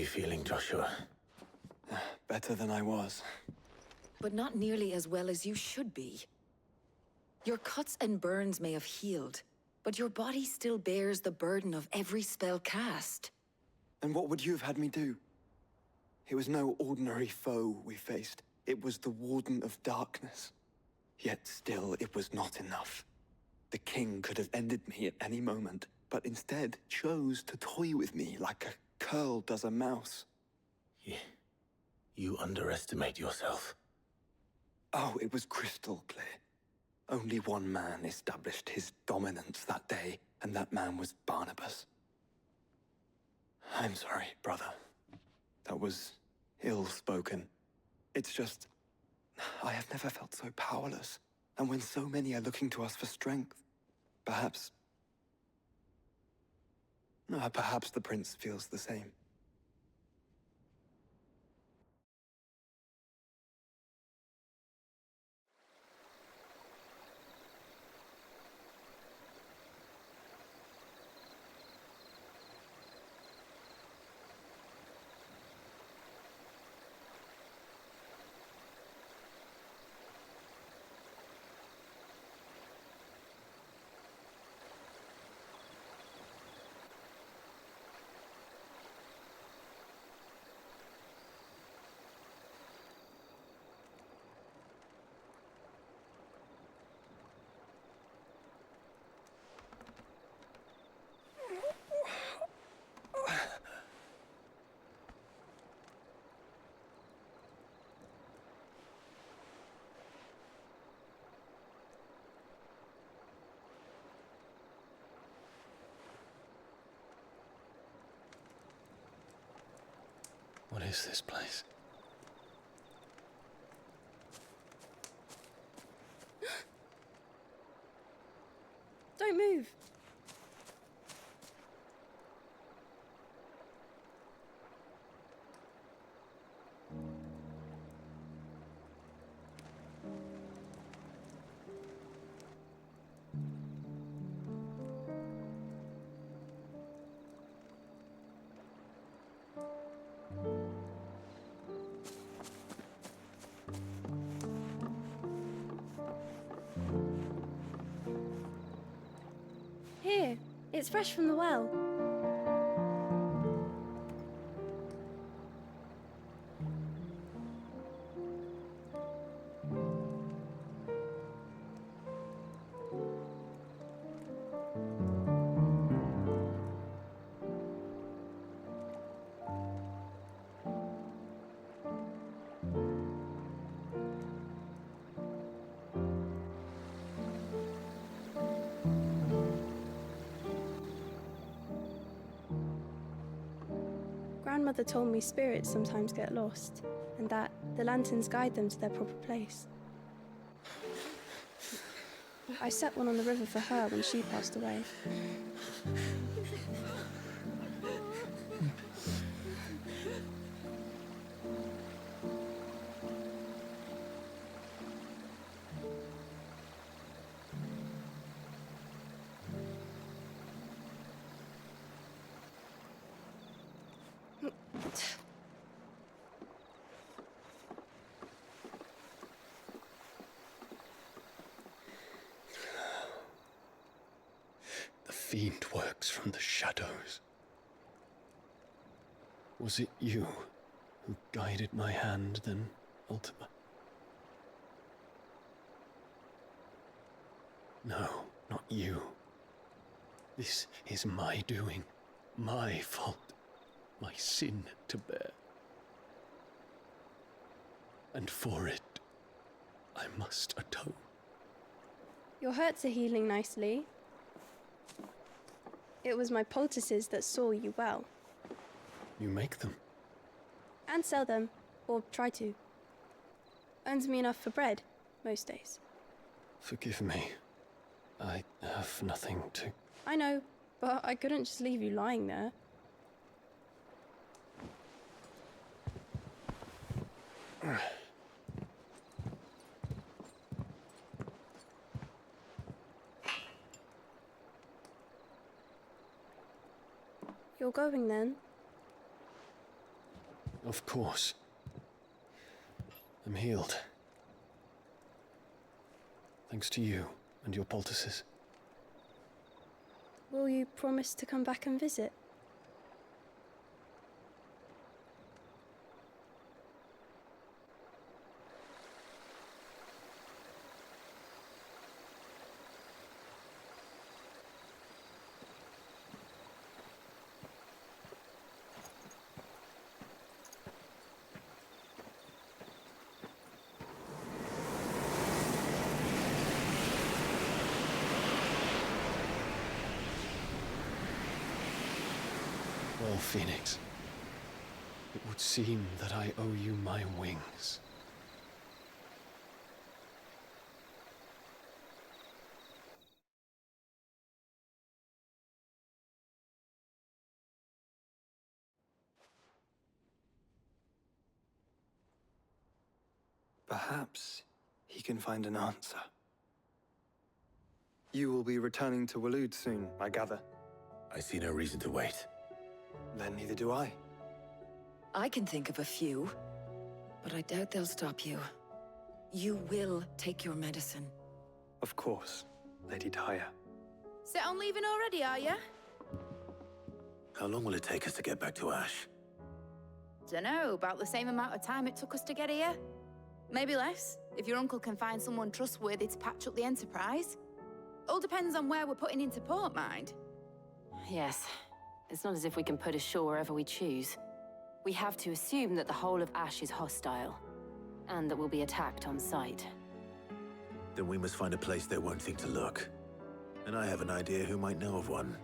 you feeling, Joshua? Better than I was. But not nearly as well as you should be. Your cuts and burns may have healed, but your body still bears the burden of every spell cast. And what would you have had me do? It was no ordinary foe we faced. It was the Warden of Darkness. Yet still, it was not enough. The king could have ended me at any moment, but instead chose to toy with me like a curl does a mouse. Yeah. You underestimate yourself. Oh, it was crystal clear. Only one man established his dominance that day, and that man was Barnabas. I'm sorry, brother. That was ill-spoken. It's just, I have never felt so powerless. And when so many are looking to us for strength, perhaps the prince feels the same. What is this place? Don't move. Here, it's fresh from the well. Grandmother told me spirits sometimes get lost, and that the lanterns guide them to their proper place. I set one on the river for her when she passed away. The fiend works from the shadows. Was it you who guided my hand then, Ultima? No, not you. This is my doing, my fault, my sin to bear. And for it, I must atone. Your hurts are healing nicely. It was my poultices that saw you well. You make them? And sell them, or try to. Earns me enough for bread, most days. Forgive me. I have nothing to... I know, but I couldn't just leave you lying there. You're going then? Of course. I'm healed. Thanks to you and your poultices. Will you promise to come back and visit? Well, Phoenix, it would seem that I owe you my wings. Perhaps he can find an answer. You will be returning to Waloed soon, I gather. I see no reason to wait. Then neither do I. I can think of a few, but I doubt they'll stop you. You will take your medicine. Of course, Lady Daya. Set on leaving already, are you? How long will it take us to get back to Ash? Dunno, about the same amount of time it took us to get here. Maybe less, if your uncle can find someone trustworthy to patch up the Enterprise. All depends on where we're putting into port, mind. Yes. It's not as if we can put ashore wherever we choose. We have to assume that the whole of Ash is hostile, and that we'll be attacked on sight. Then we must find a place they won't think to look. And I have an idea who might know of one.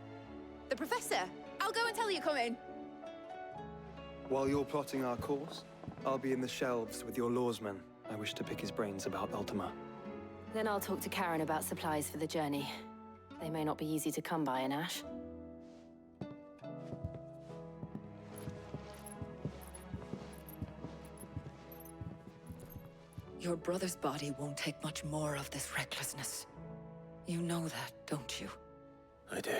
The Professor! I'll go and tell you coming. While you're plotting our course, I'll be in the shelves with your lawsman. I wish to pick his brains about Ultima. Then I'll talk to Karen about supplies for the journey. They may not be easy to come by in Ash. Your brother's body won't take much more of this recklessness. You know that, don't you? I do.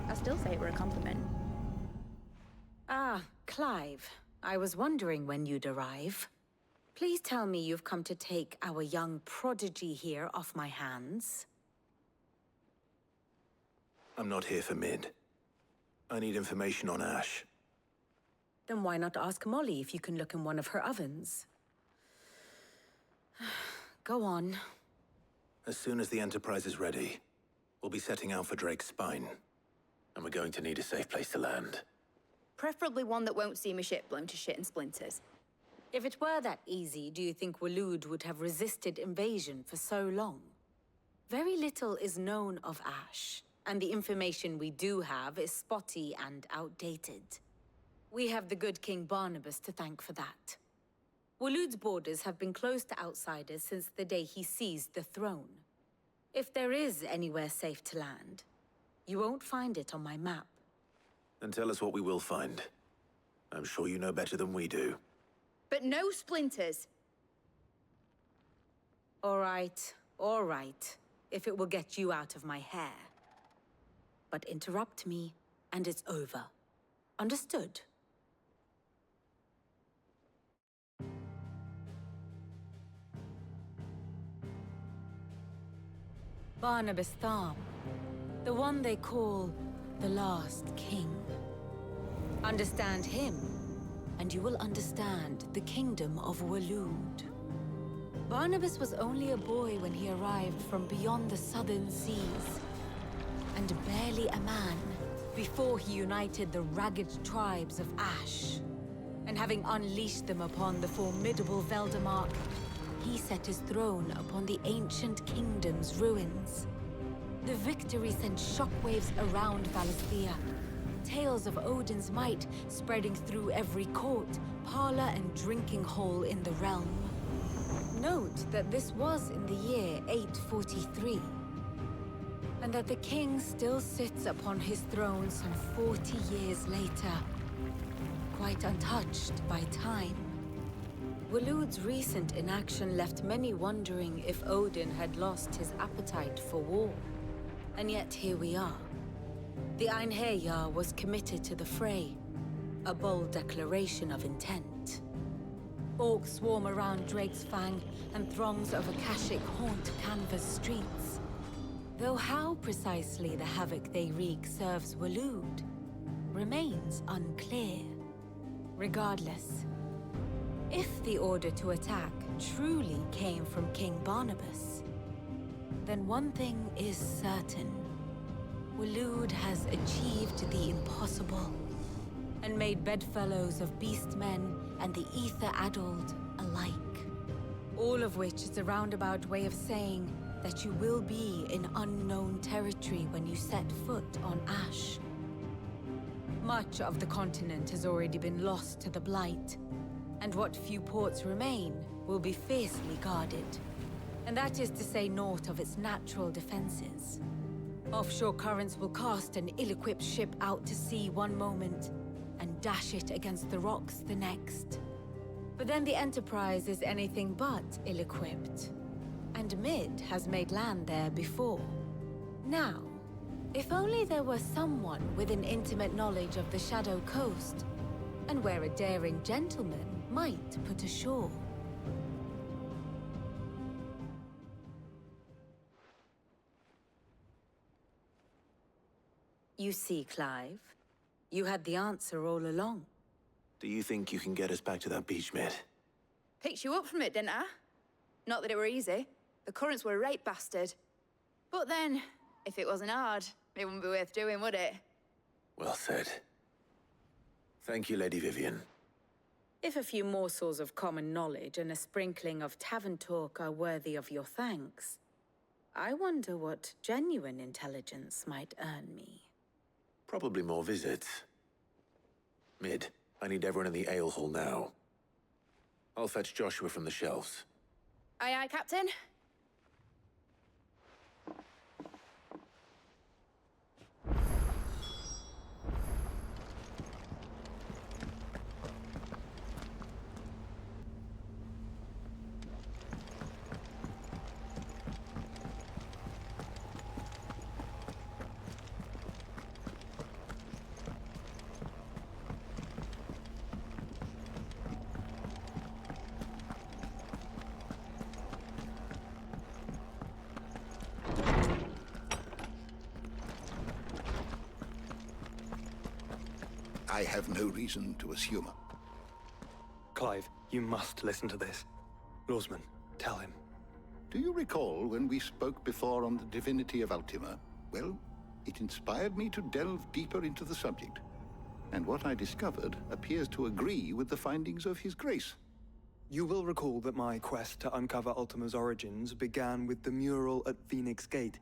I still say it were a compliment. Ah, Clive. I was wondering when you'd arrive. Please tell me you've come to take our young prodigy here off my hands. I'm not here for Mid. I need information on Ash. Then why not ask Molly if you can look in one of her ovens? Go on. As soon as the Enterprise is ready, we'll be setting out for Drake's Spine. And we're going to need a safe place to land. Preferably one that won't see my ship blown to shit and splinters. If it were that easy, do you think Waloed would have resisted invasion for so long? Very little is known of Ash, and the information we do have is spotty and outdated. We have the good King Barnabas to thank for that. Waloed's borders have been closed to outsiders since the day he seized the throne. If there is anywhere safe to land, you won't find it on my map. Then tell us what we will find. I'm sure you know better than we do. But no splinters. All right, if it will get you out of my hair. But interrupt me, and it's over. Understood? Barnabas Thom, the one they call the Last King. Understand him, and you will understand the kingdom of Waloed. Barnabas was only a boy when he arrived from beyond the southern seas, and barely a man before he united the ragged tribes of Ash. And having unleashed them upon the formidable Veldemark, he set his throne upon the ancient kingdom's ruins. The victory sent shockwaves around Valisthea, tales of Odin's might spreading through every court, parlor, and drinking hole in the realm. Note that this was in the year 843, and that the king still sits upon his throne some 40 years later, quite untouched by time. Waloed's recent inaction left many wondering if Odin had lost his appetite for war. And yet here we are. The Einherjar was committed to the fray, a bold declaration of intent. Orcs swarm around Drakesfang, and throngs of Akashic haunt Canva's streets. Though how precisely the havoc they wreak serves Waloed remains unclear. Regardless, if the order to attack truly came from King Barnabas, then one thing is certain. Waloed has achieved the impossible, and made bedfellows of beastmen and the ether-addled alike. All of which is a roundabout way of saying that you will be in unknown territory when you set foot on Ash. Much of the continent has already been lost to the Blight, and what few ports remain will be fiercely guarded. And that is to say naught of its natural defenses. Offshore currents will cast an ill-equipped ship out to sea one moment, and dash it against the rocks the next. But then the Enterprise is anything but ill-equipped, and Mid has made land there before. Now, if only there were someone with an intimate knowledge of the Shadow Coast, and where a daring gentleman might put ashore. You see, Clive, you had the answer all along. Do you think you can get us back to that beach, Mid? Picked you up from it, didn't I? Not that it were easy. The currents were a right bastard. But then, if it wasn't hard, it wouldn't be worth doing, would it? Well said. Thank you, Lady Vivian. If a few morsels of common knowledge and a sprinkling of tavern talk are worthy of your thanks, I wonder what genuine intelligence might earn me. Probably more visits. Mid, I need everyone in the ale hall now. I'll fetch Joshua from the shelves. Aye, aye, Captain. I have no reason to assume. Clive, you must listen to this. Lawsman, tell him. Do you recall when we spoke before on the divinity of Ultima? Well, it inspired me to delve deeper into the subject. And what I discovered appears to agree with the findings of His Grace. You will recall that my quest to uncover Ultima's origins began with the mural at Phoenix Gate.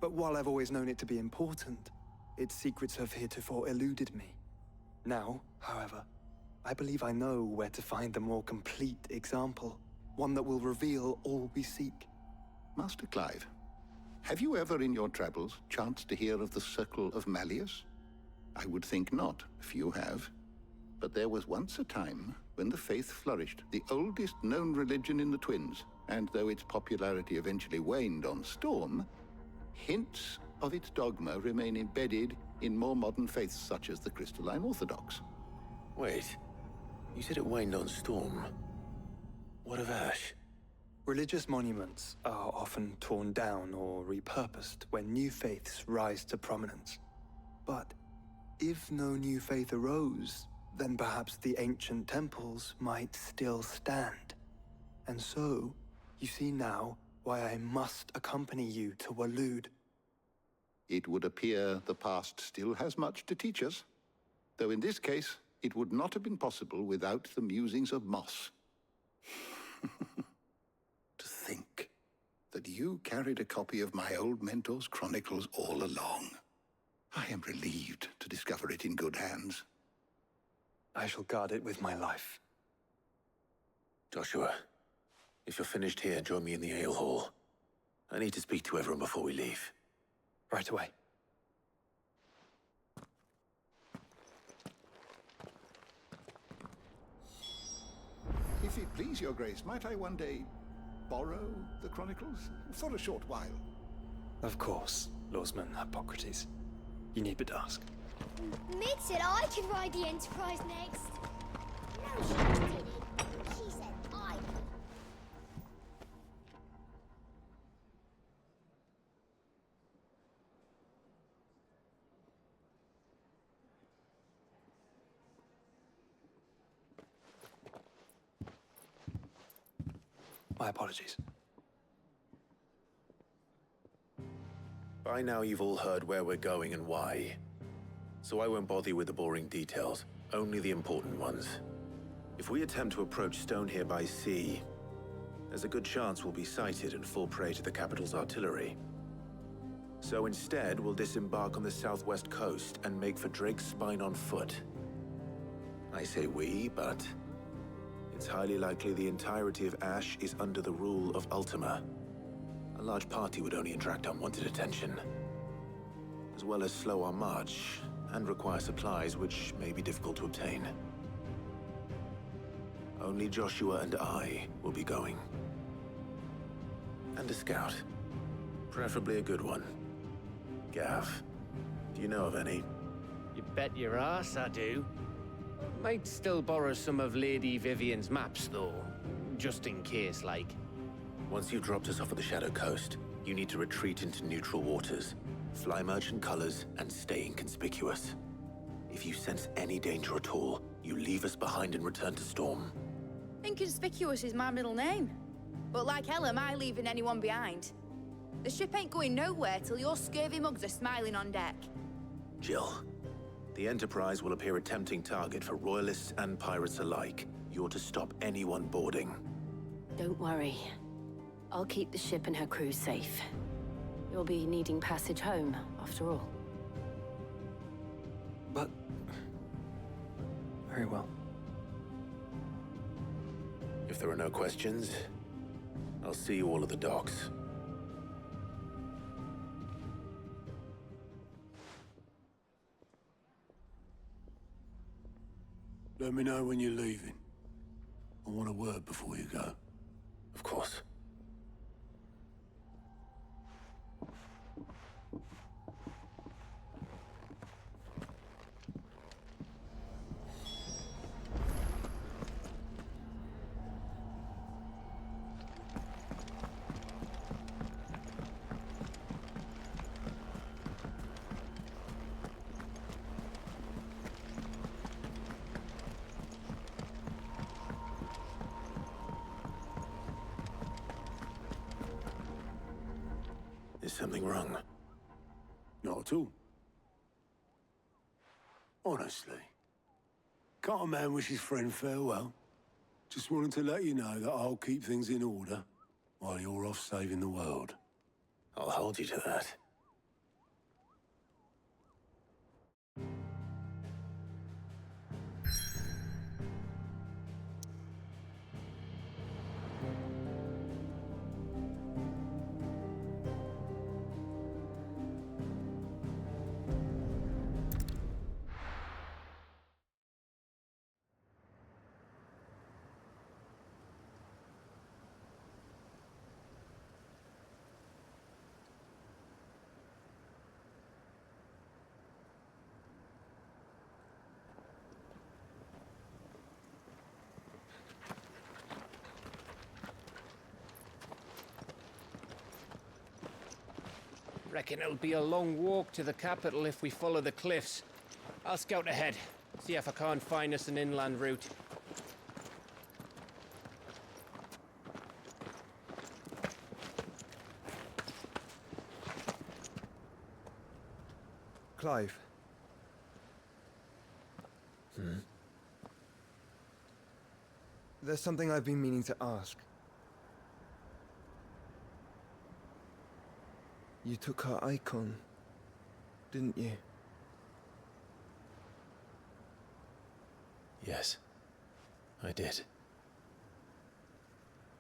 But while I've always known it to be important, its secrets have heretofore eluded me. Now, however, I believe I know where to find the more complete example, one that will reveal all we seek. Master Clive, have you ever in your travels chanced to hear of the Circle of Malleus? I would think not, if you have. But there was once a time when the faith flourished, the oldest known religion in the Twins, and though its popularity eventually waned on Storm, hints of its dogma remain embedded in more modern faiths such as the Crystalline Orthodox. Wait, you said it waned on Storm. What of Ash? Religious monuments are often torn down or repurposed when new faiths rise to prominence. But if no new faith arose, then perhaps the ancient temples might still stand. And so, you see now why I must accompany you to Waloed. It would appear the past still has much to teach us, though in this case, it would not have been possible without the musings of Moss. To think that you carried a copy of my old mentor's chronicles all along. I am relieved to discover it in good hands. I shall guard it with my life. Joshua, if you're finished here, join me in the ale hall. I need to speak to everyone before we leave. Right away. If it please your grace, might I one day borrow the chronicles? For a short while. Of course, Lawsman Hippocrates. You need but ask. Mid said I could ride the Enterprise next. No, she didn't. She said I could. My apologies. By now you've all heard where we're going and why. So I won't bother you with the boring details, only the important ones. If we attempt to approach Stone here by sea, there's a good chance we'll be sighted and fall prey to the capital's artillery. So instead, we'll disembark on the southwest coast and make for Drake's Spine on foot. I say we, but it's highly likely the entirety of Ash is under the rule of Ultima. A large party would only attract unwanted attention, as well as slow our march and require supplies which may be difficult to obtain. Only Joshua and I will be going. And a scout. Preferably a good one. Gav, do you know of any? You bet your ass I do. Might still borrow some of Lady Vivian's maps, though. Just in case, like. Once you've dropped us off at the Shadow Coast, you need to retreat into neutral waters, fly merchant colors, and stay inconspicuous. If you sense any danger at all, you leave us behind and return to Storm. Inconspicuous is my middle name. But like hell am I leaving anyone behind. The ship ain't going nowhere till your scurvy mugs are smiling on deck. Jill, the Enterprise will appear a tempting target for royalists and pirates alike. You're to stop anyone boarding. Don't worry. I'll keep the ship and her crew safe. You'll be needing passage home, after all. But... very well. If there are no questions, I'll see you all at the docks. Let me know when you're leaving. I want a word before you go. Of course. Is something wrong? Not at all. Honestly. Can't a man wish his friend farewell? Just wanted to let you know that I'll keep things in order while you're off saving the world. I'll hold you to that. Reckon it'll be a long walk to the capital if we follow the cliffs. I'll scout ahead, see if I can't find us an inland route. Clive. There's something I've been meaning to ask. You took her icon, didn't you? Yes, I did.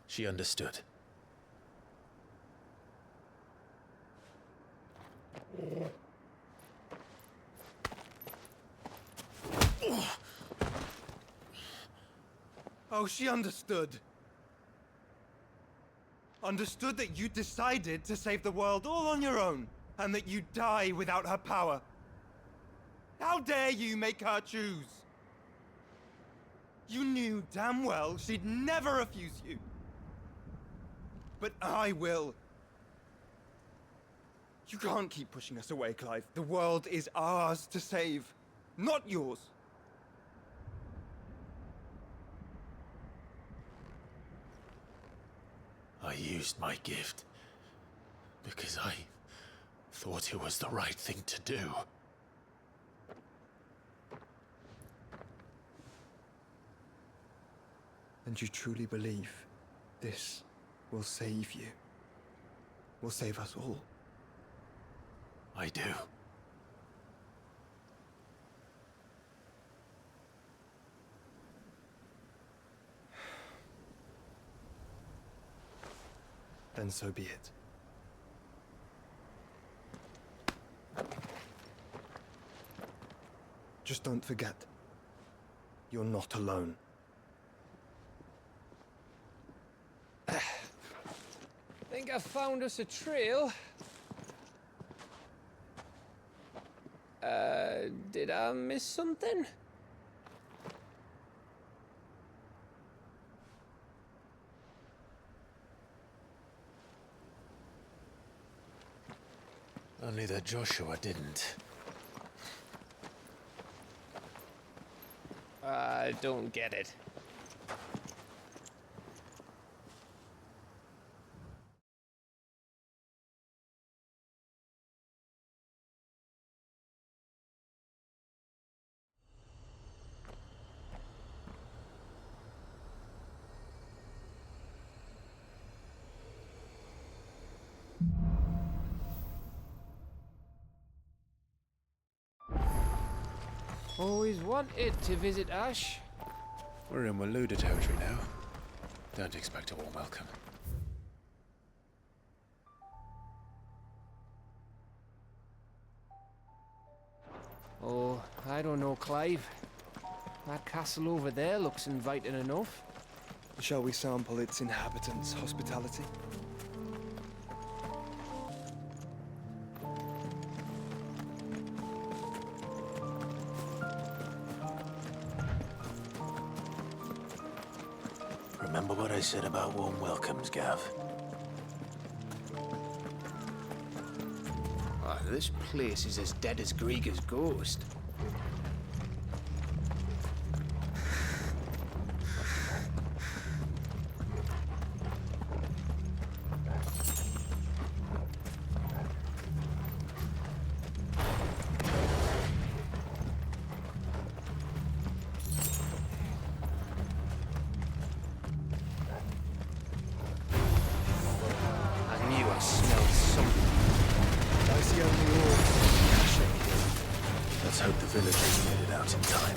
She understood. Oh, she understood. Understood that you decided to save the world all on your own, and that you'd die without her power. How dare you make her choose? You knew damn well she'd never refuse you. But I will. You can't keep pushing us away, Clive. The world is ours to save, not yours. I used my gift because I thought it was the right thing to do. And you truly believe this will save you? Will save us all? I do. Then so be it. Just don't forget, you're not alone. Think I found us a trail. Did I miss something? Only that Joshua didn't. I don't get it. Always wanted to visit Ash. We're in Waluda territory now. Don't expect a warm welcome. Oh, I don't know, Clive. That castle over there looks inviting enough. Shall we sample its inhabitants' hospitality? Remember what I said about warm welcomes, Gav? Oh, this place is as dead as Grieger's ghost. Let's hope the villagers made it out in time.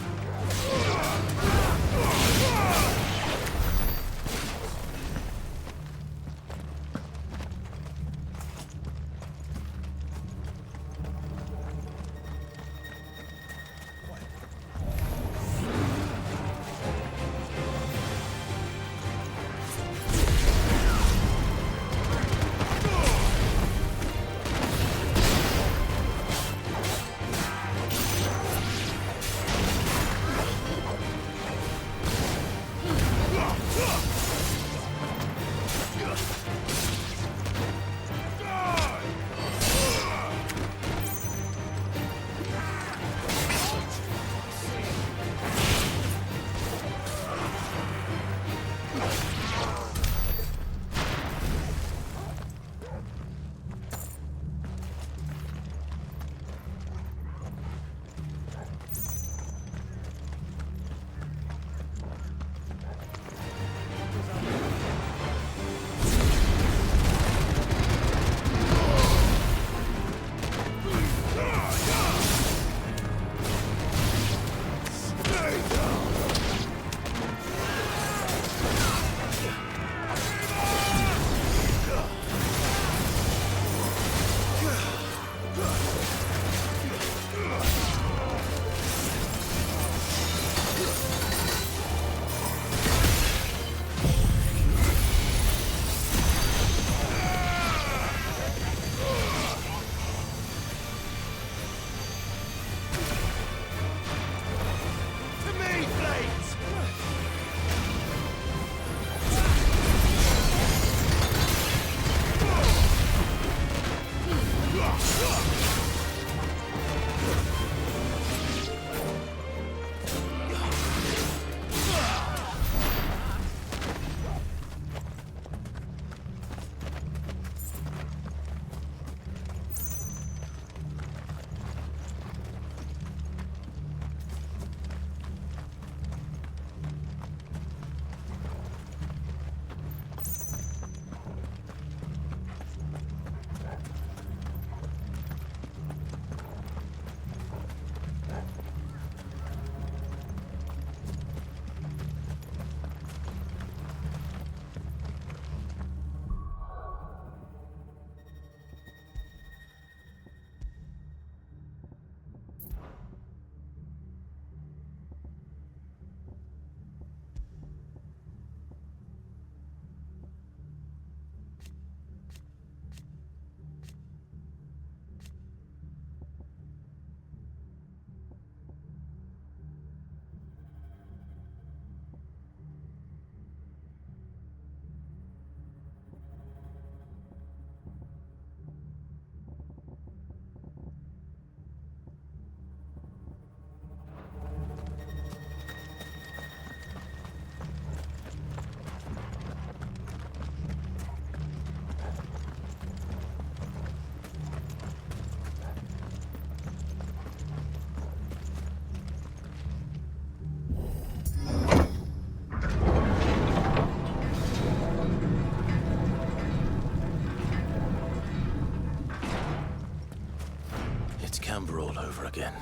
again.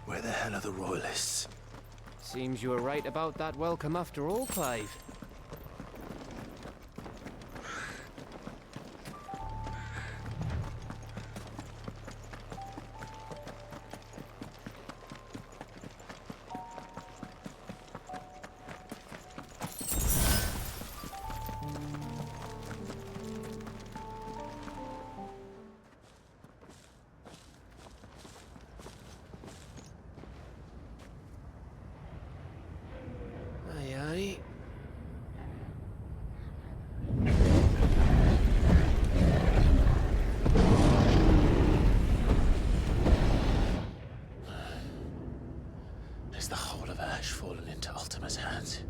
Where the hell are the royalists? Seems you were right about that welcome after all, Clive. Is the whole of Ash fallen into Ultima's hands?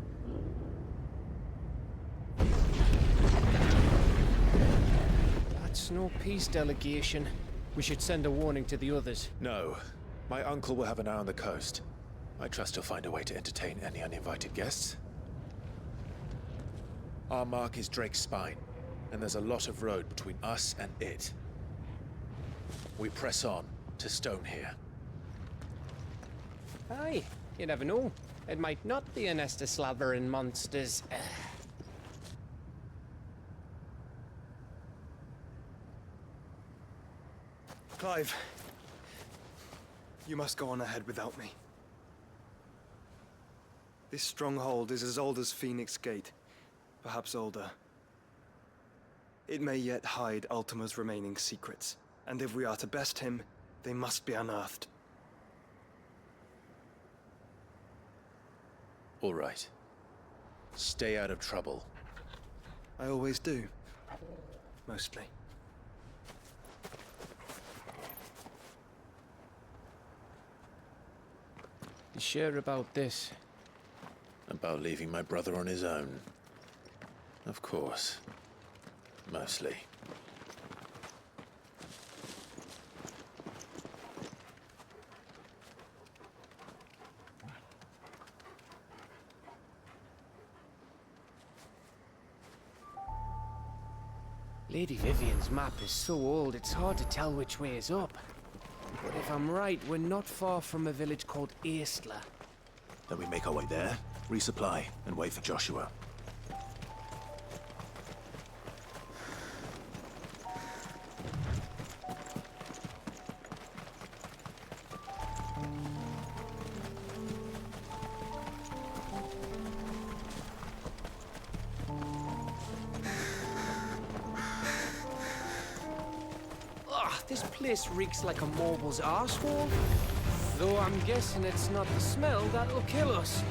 That's no peace delegation. We should send a warning to the others. No. My uncle will have an eye on the coast. I trust he'll find a way to entertain any uninvited guests. Our mark is Drake's Spine, and there's a lot of road between us and it. We press on to Stone here. Aye, you never know. It might not be a nest of slavering monsters. Clive, you must go on ahead without me. This stronghold is as old as Phoenix Gate, perhaps older. It may yet hide Ultima's remaining secrets, and if we are to best him, they must be unearthed. All right. Stay out of trouble. I always do. Mostly. You sure about this? About leaving my brother on his own? Of course. Mostly. Lady Vivian's map is so old, it's hard to tell which way is up. But if I'm right, we're not far from a village called Aistla. Then we make our way there, resupply, and wait for Joshua. This place reeks like a moble's arsehole. Though I'm guessing it's not the smell that'll kill us.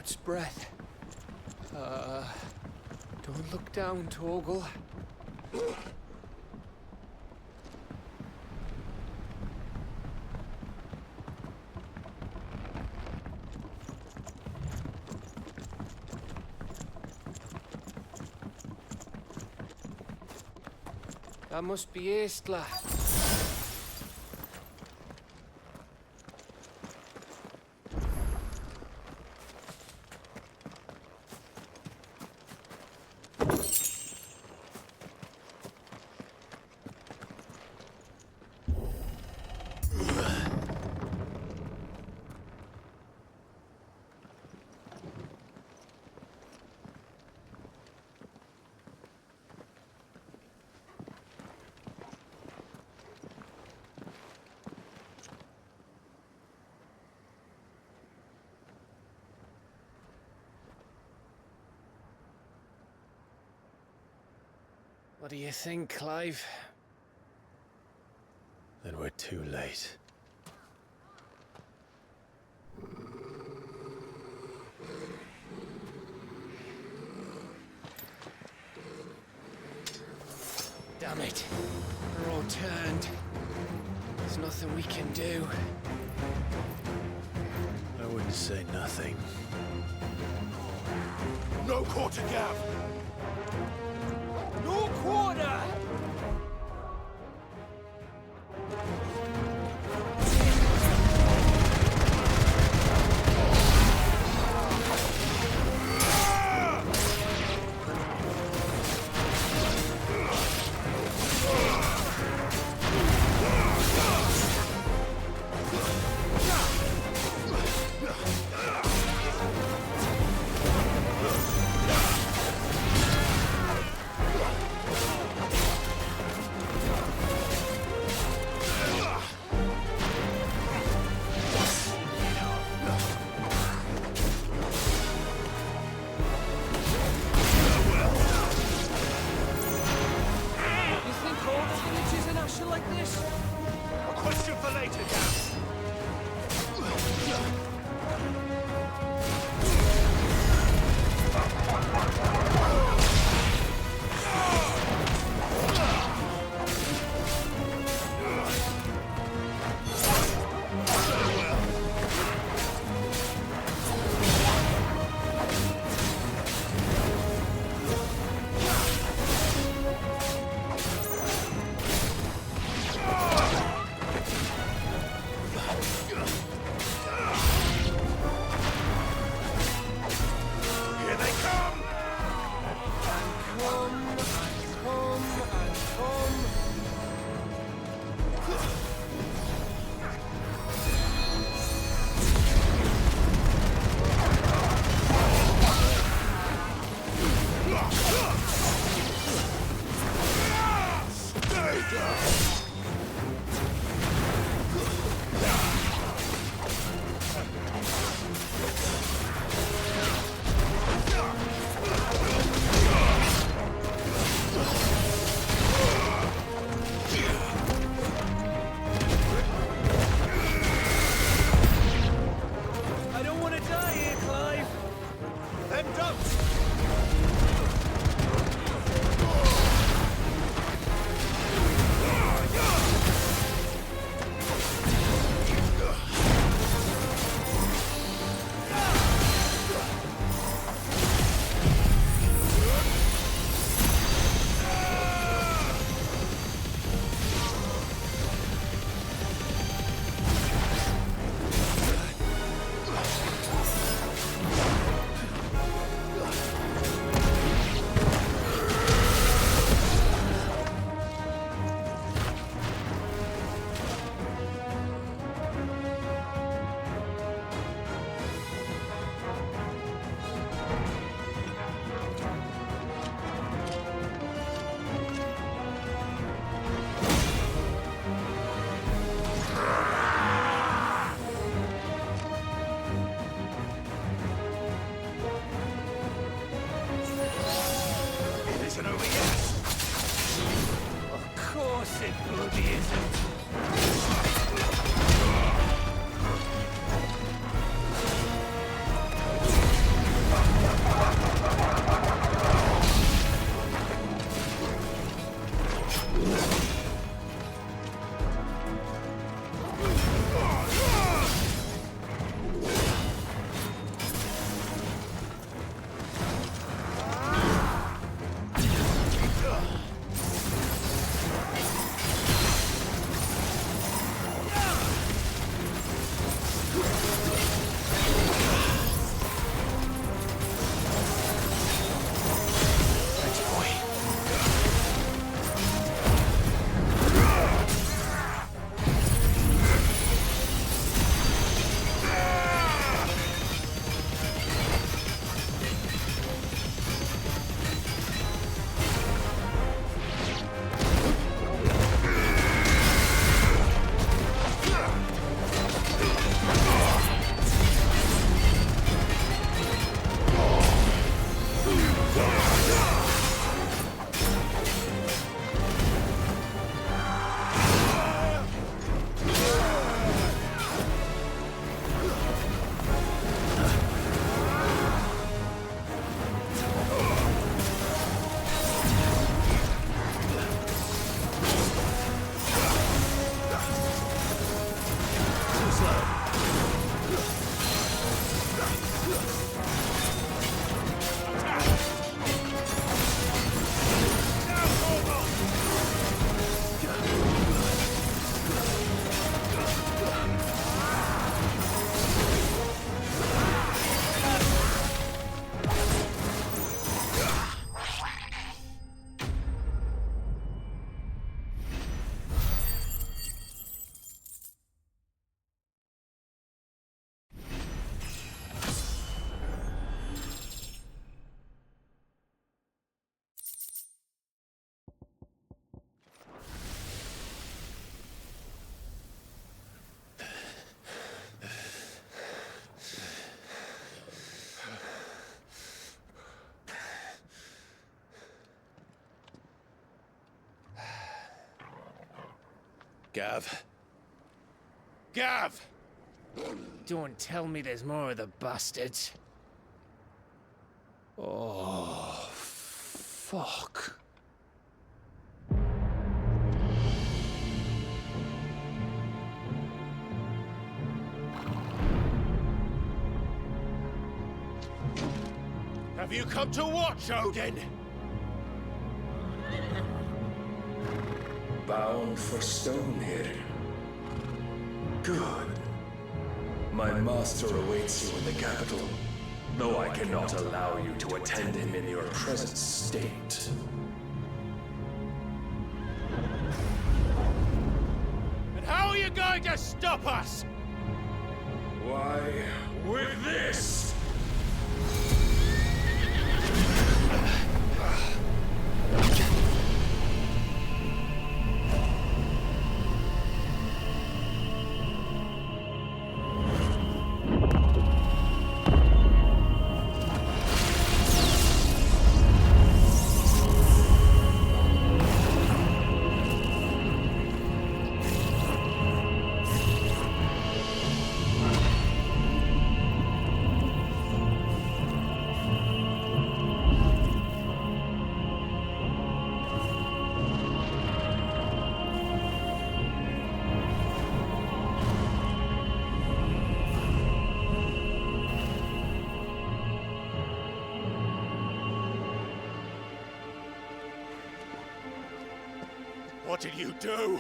minute's breath. Don't look down, Torgal. That must be Estla. What do you think, Clive? Then we're too late. Damn it. We're all turned. There's nothing we can do. I wouldn't say nothing. No quarter gap! No quarter! Gav? Gav! Don't tell me there's more of the bastards. Oh, fuck. Have you come to watch, Odin? Bound for Stonehill. Good. My master awaits you in the capital, though I cannot allow you to attend him in your present state. And how are you going to stop us? Why, with this! What did you do?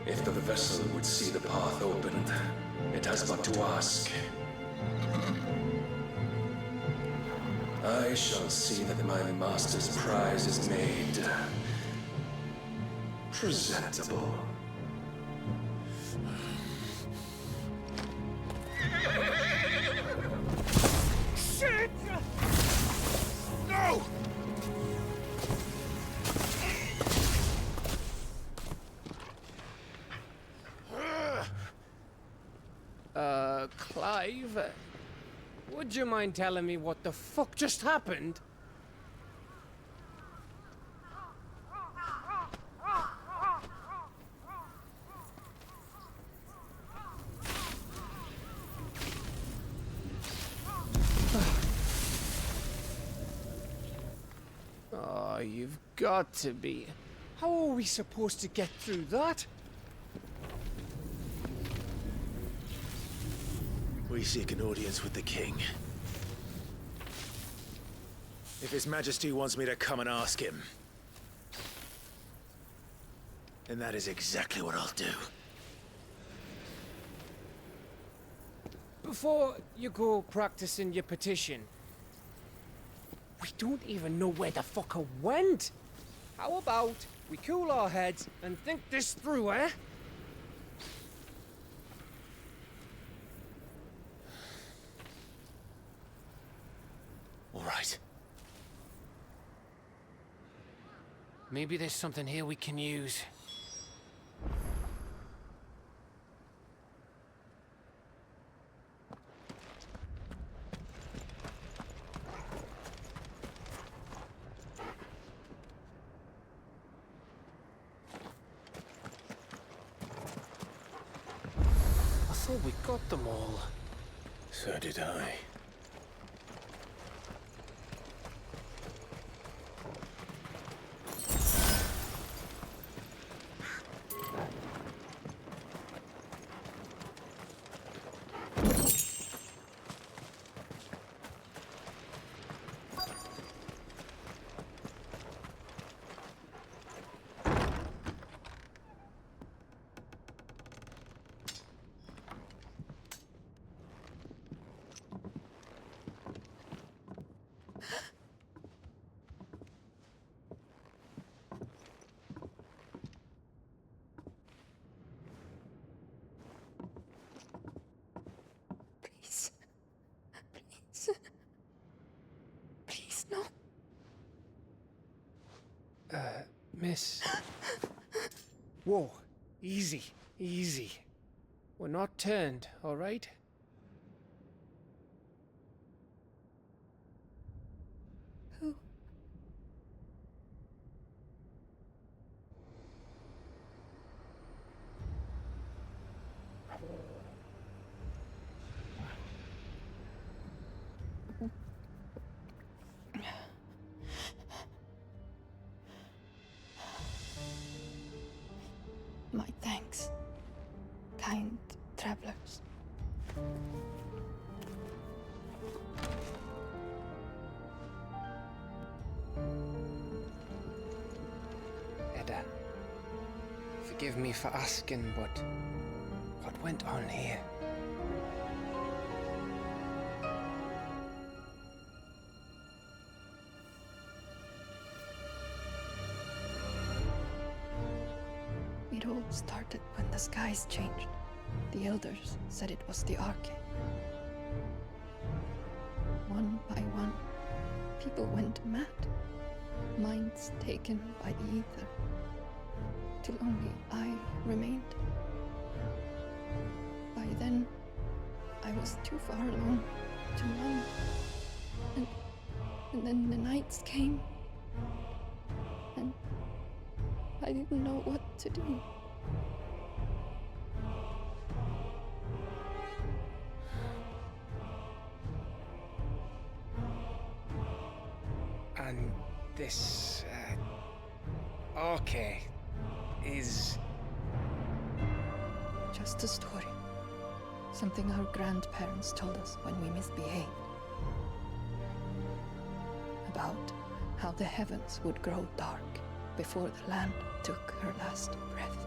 If the vessel would see the path opened, it has but to ask. I shall see that my master's prize is made presentable. Shit! No! Clive? Would you mind telling me what the fuck just happened? Oh, you've got to be. How are we supposed to get through that? We seek an audience with the king. If His Majesty wants me to come and ask him, then that is exactly what I'll do. Before you go practicing your petition, we don't even know where the fucker went. How about we cool our heads and think this through, eh? All right. Maybe there's something here we can use. I thought we got them all. So did I. Please, no. Miss... Whoa, Easy, easy. We're not turned, all right? Who? My thanks, kind travelers. Edda, forgive me for asking, but what went on here? It all started when the skies changed. The elders said it was the Arcade. One by one, people went mad. Minds taken by the ether. Till only I remained. By then, I was too far along to run. And then the nights came. And I didn't know what to do. And this, Arcade is... Just a story. Something our grandparents told us when we misbehaved. About how the heavens would grow dark before the land took her last breath.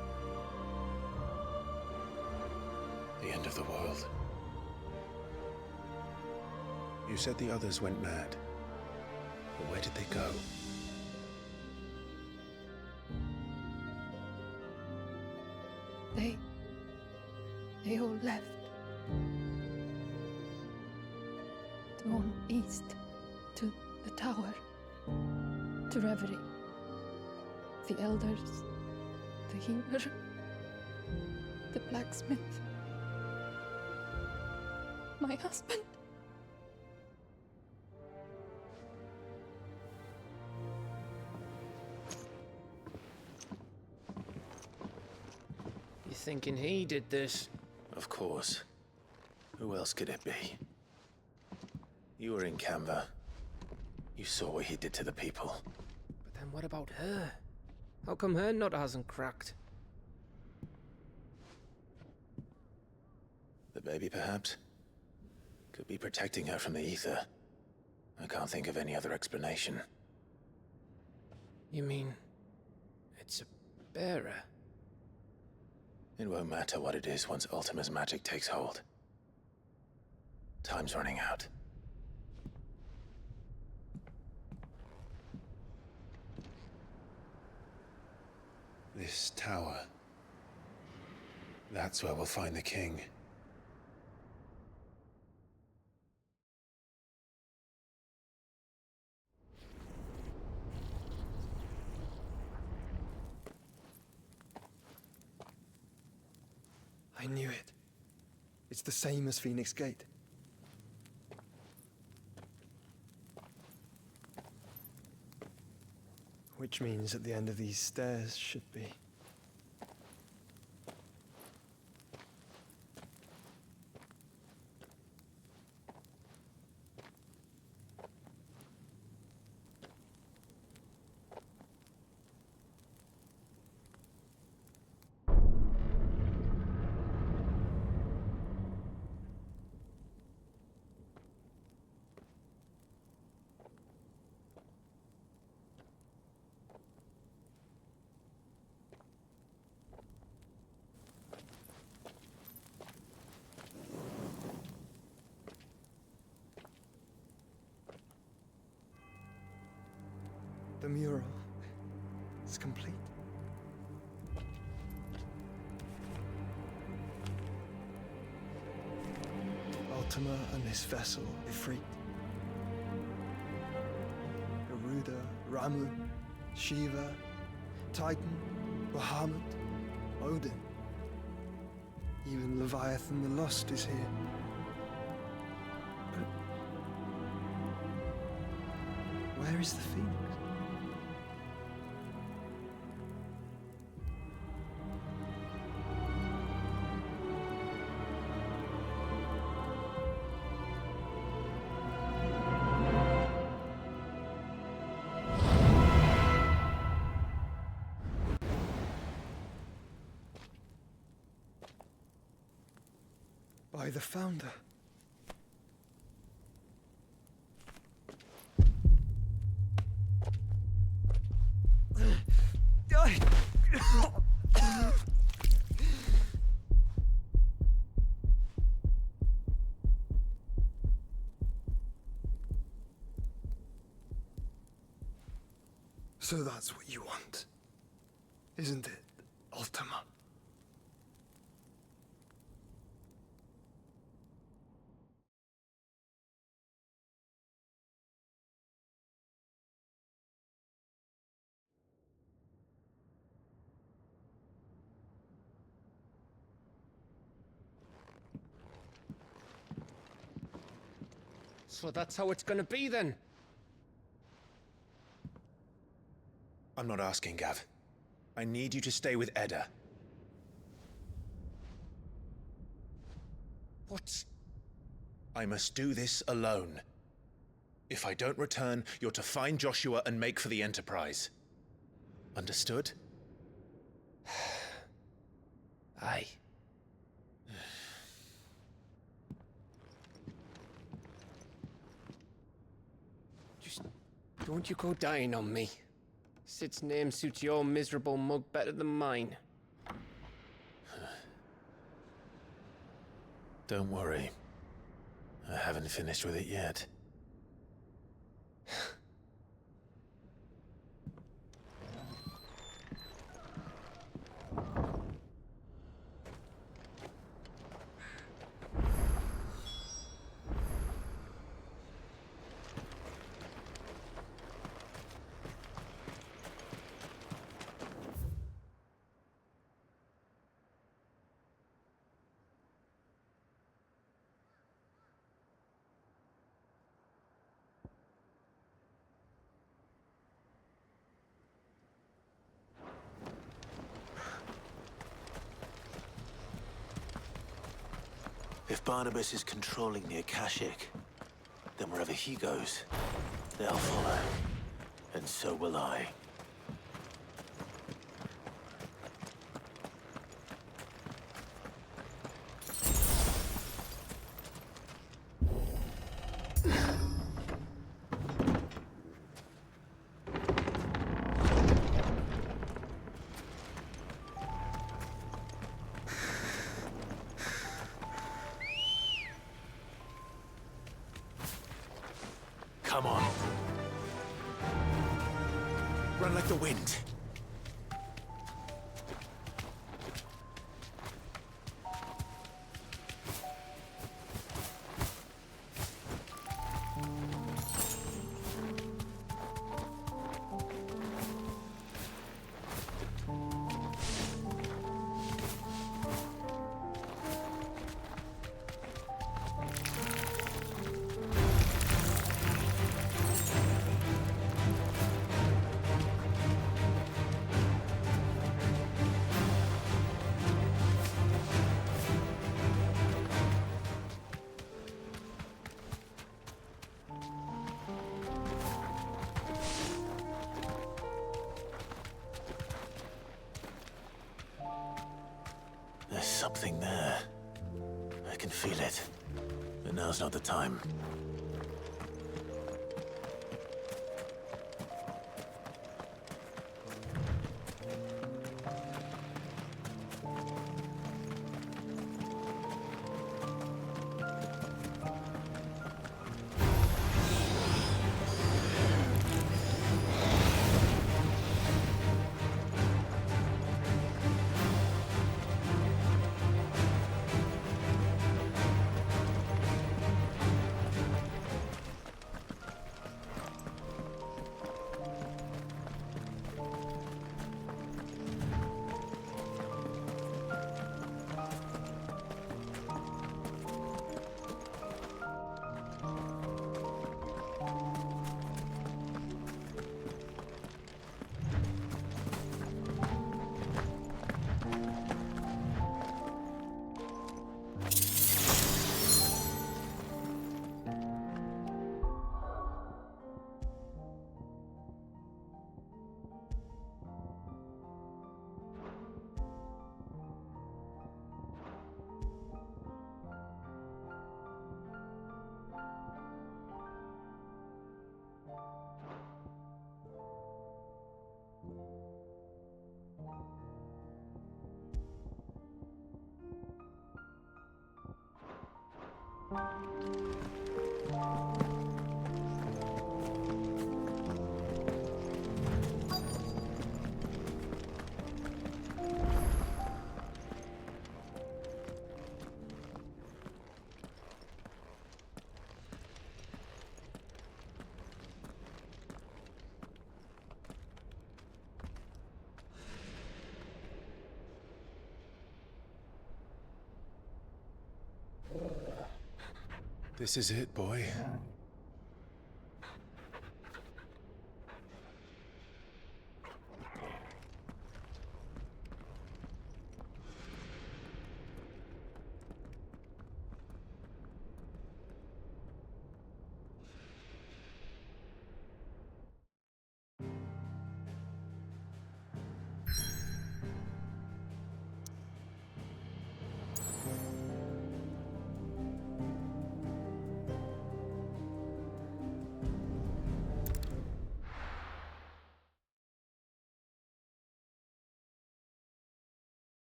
The end of the world. You said the others went mad. But where did they go? They all left. Drawn east to the tower, to reverie. The elders, the healer, the blacksmith, my husband. You thinking he did this? Of course. Who else could it be? You were in Canva. You saw what he did to the people. But then what about her? How come her nut hasn't cracked? The baby, perhaps? Could be protecting her from the ether. I can't think of any other explanation. You mean... it's a bearer? It won't matter what it is once Ultima's magic takes hold. Time's running out. This tower. That's where we'll find the king. I knew it. It's the same as Phoenix Gate. Which means at the end of these stairs should be... The mural is complete. Ultima and his vessel, Ifrit. Garuda, Ramu, Shiva, Titan, Bahamut, Odin. Even Leviathan the Lost is here. But where is the Phoenix? By the Founder. So that's what you want, isn't it, Ultima? So that's how it's gonna be then? I'm not asking, Gav. I need you to stay with Edda. What? I must do this alone. If I don't return, you're to find Joshua and make for the Enterprise. Understood? Aye. Just don't you go dying on me. Sid's name suits your miserable mug better than mine. Don't worry. I haven't finished with it yet. If Barnabas is controlling the Akashic, then wherever he goes, they'll follow. And so will I. Come on. Run like the wind. There's something there. I can feel it. But now's not the time. This is it, boy.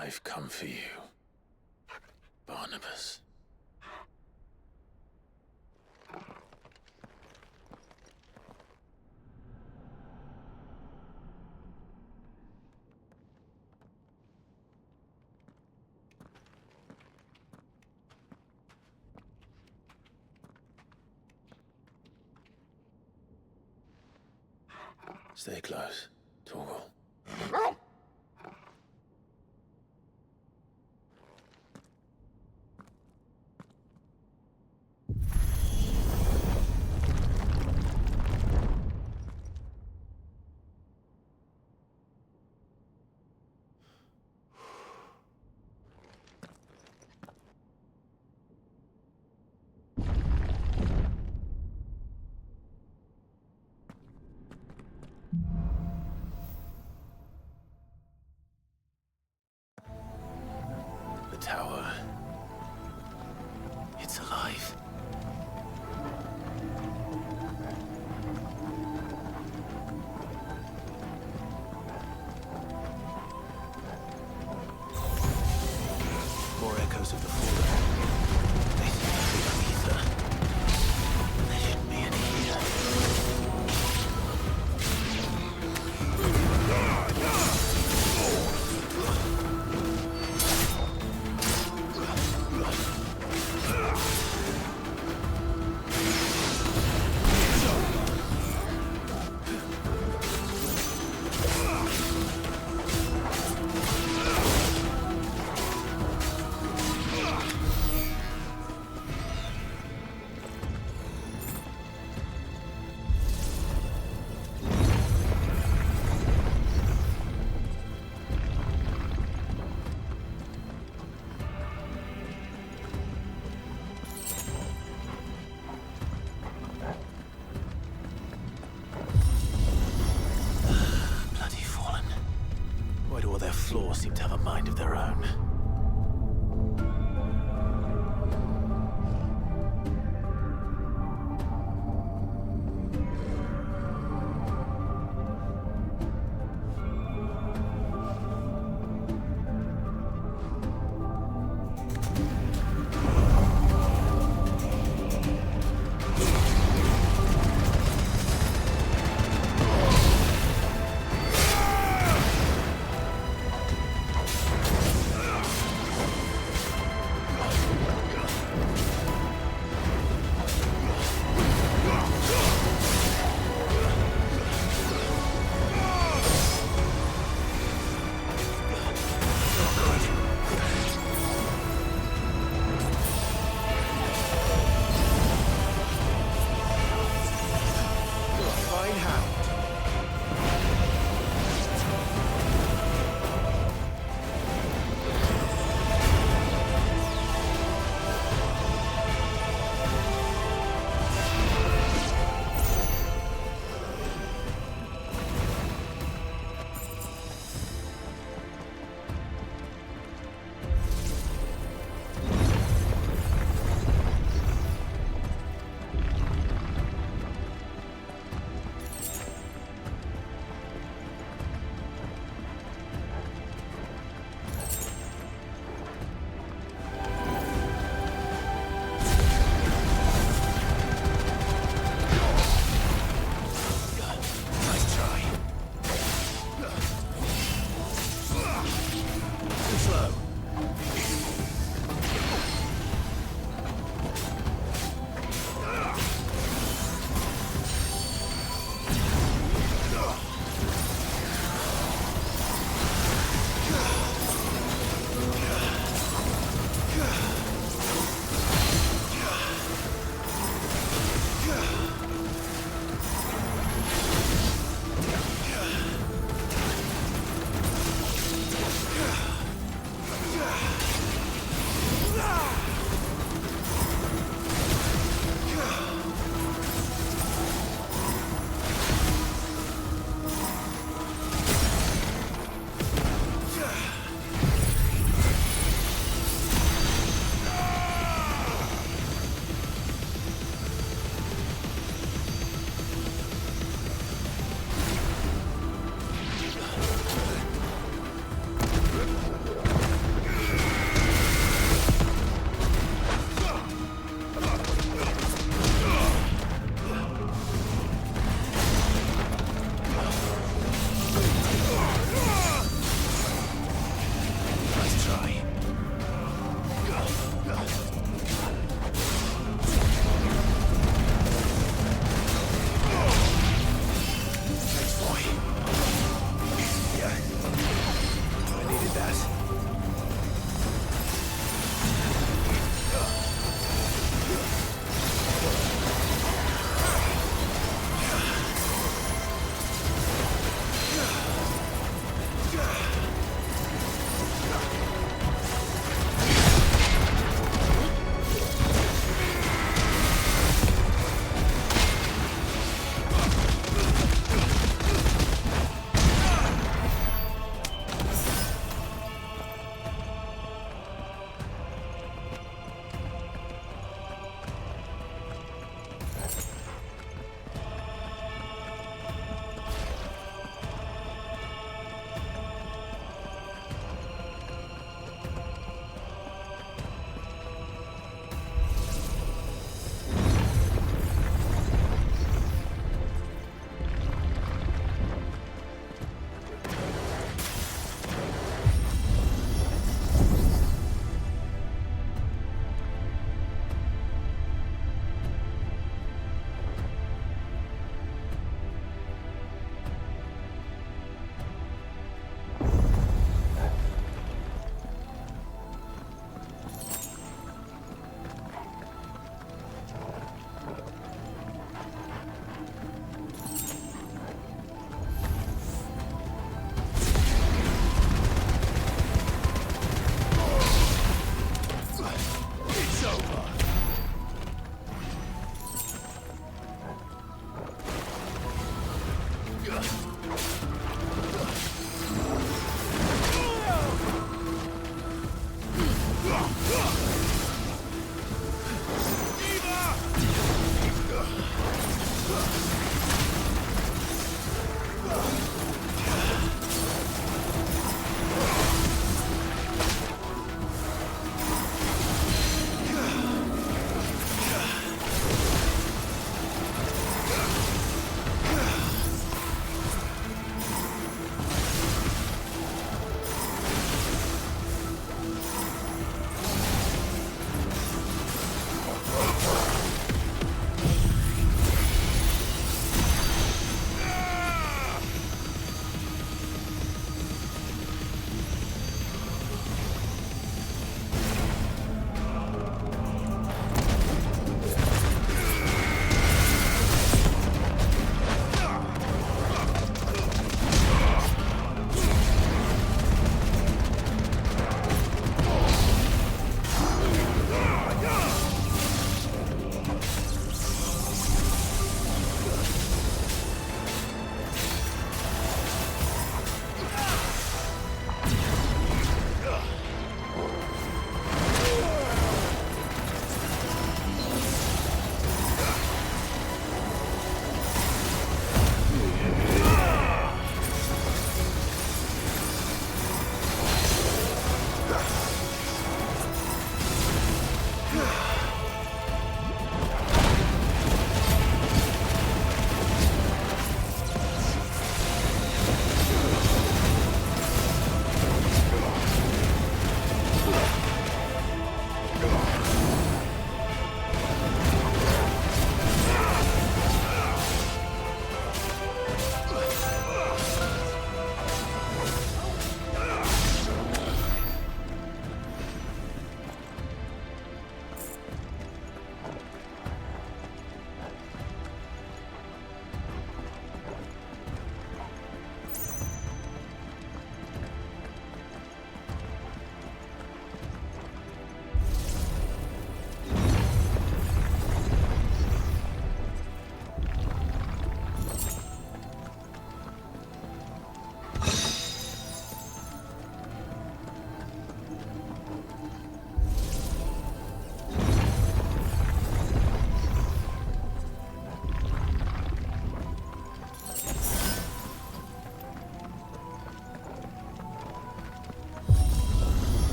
I've come for you, Barnabas. Stay close, Torgal. Tower. It's alive. More echoes of the fallen. They seem to be on ether. There shouldn't be any here. Floors seem to have a mind of their own.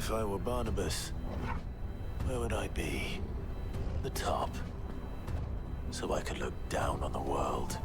If I were Barnabas, where would I be? The top. So I could look down on the world.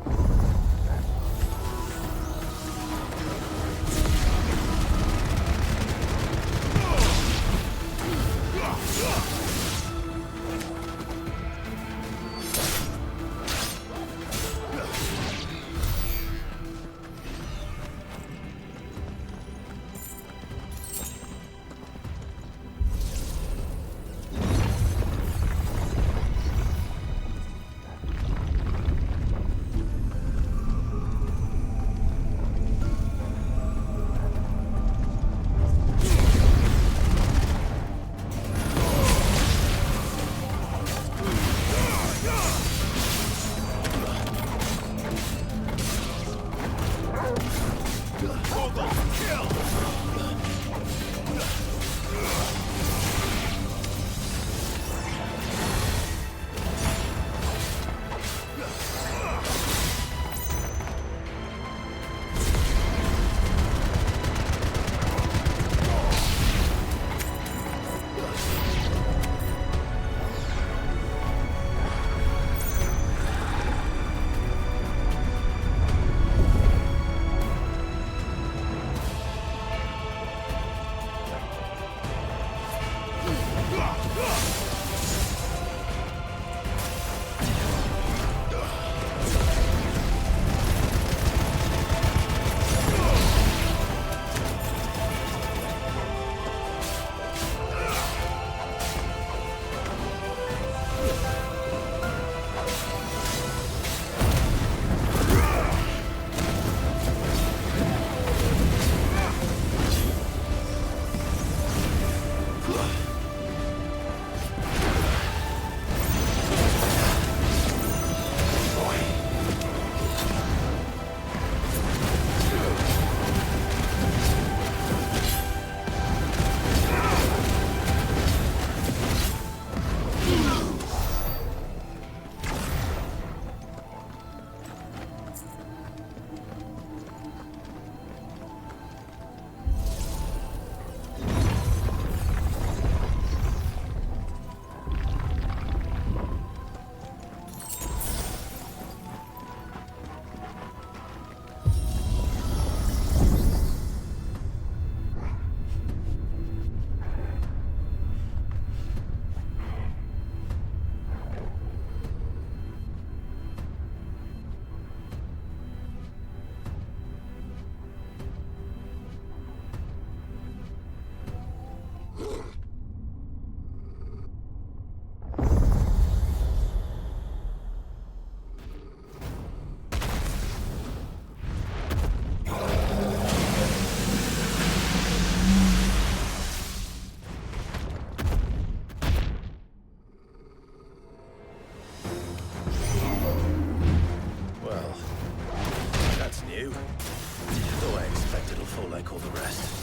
asshole like all the rest.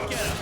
Get him!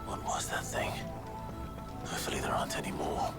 What was that thing? Hopefully there aren't any more.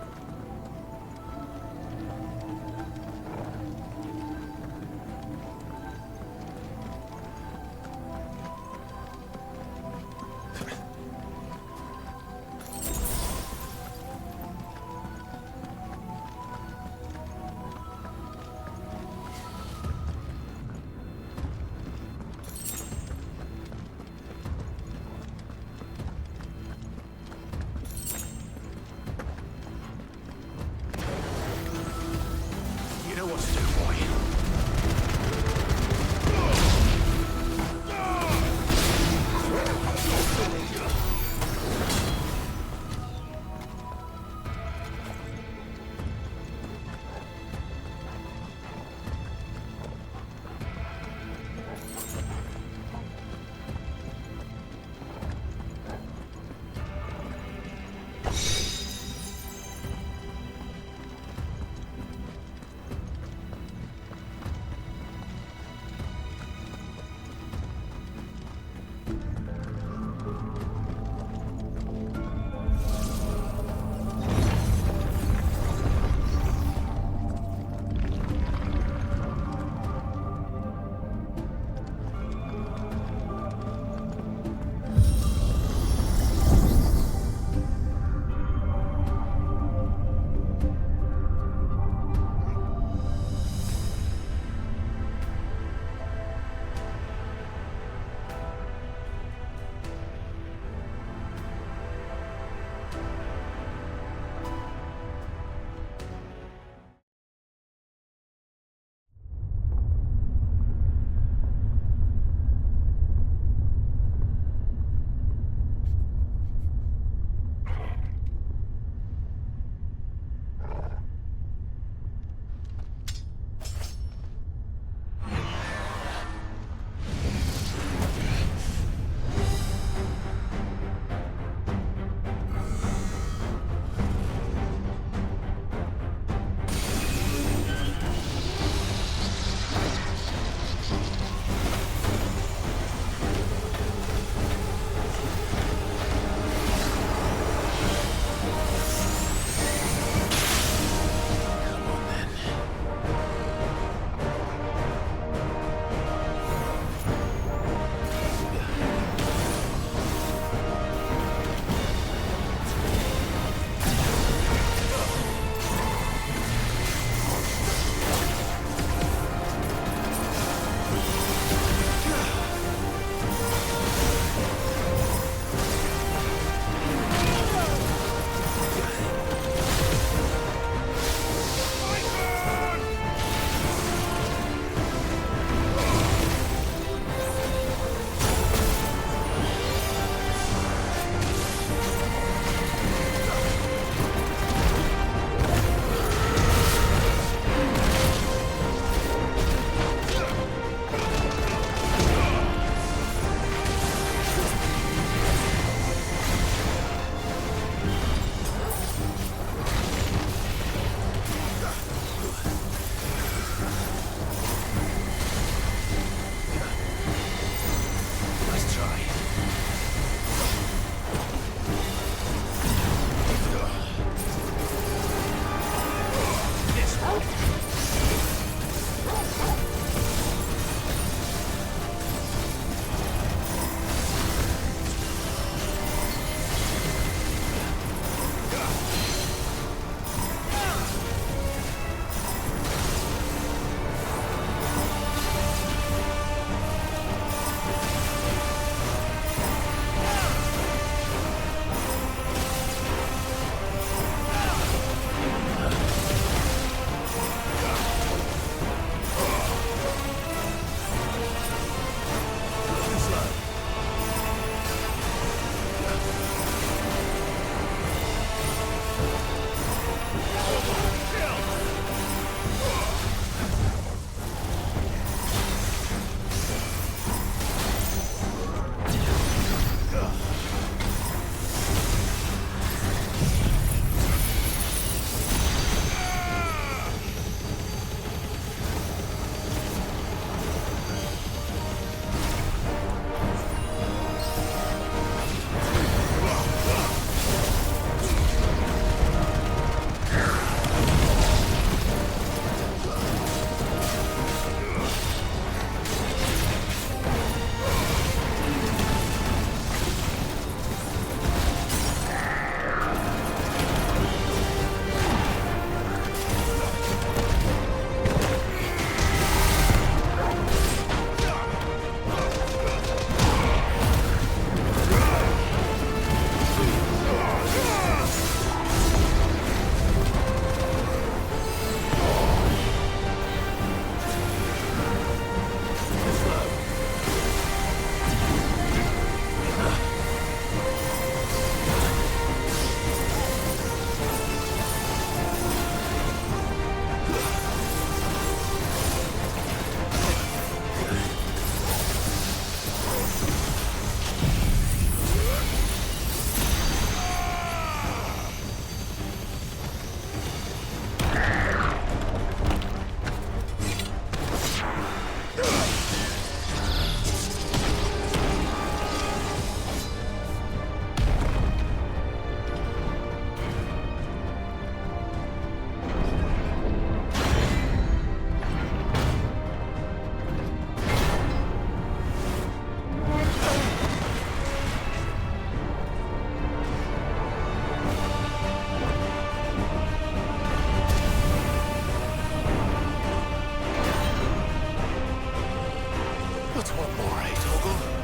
Let's want more, eh, Toggle?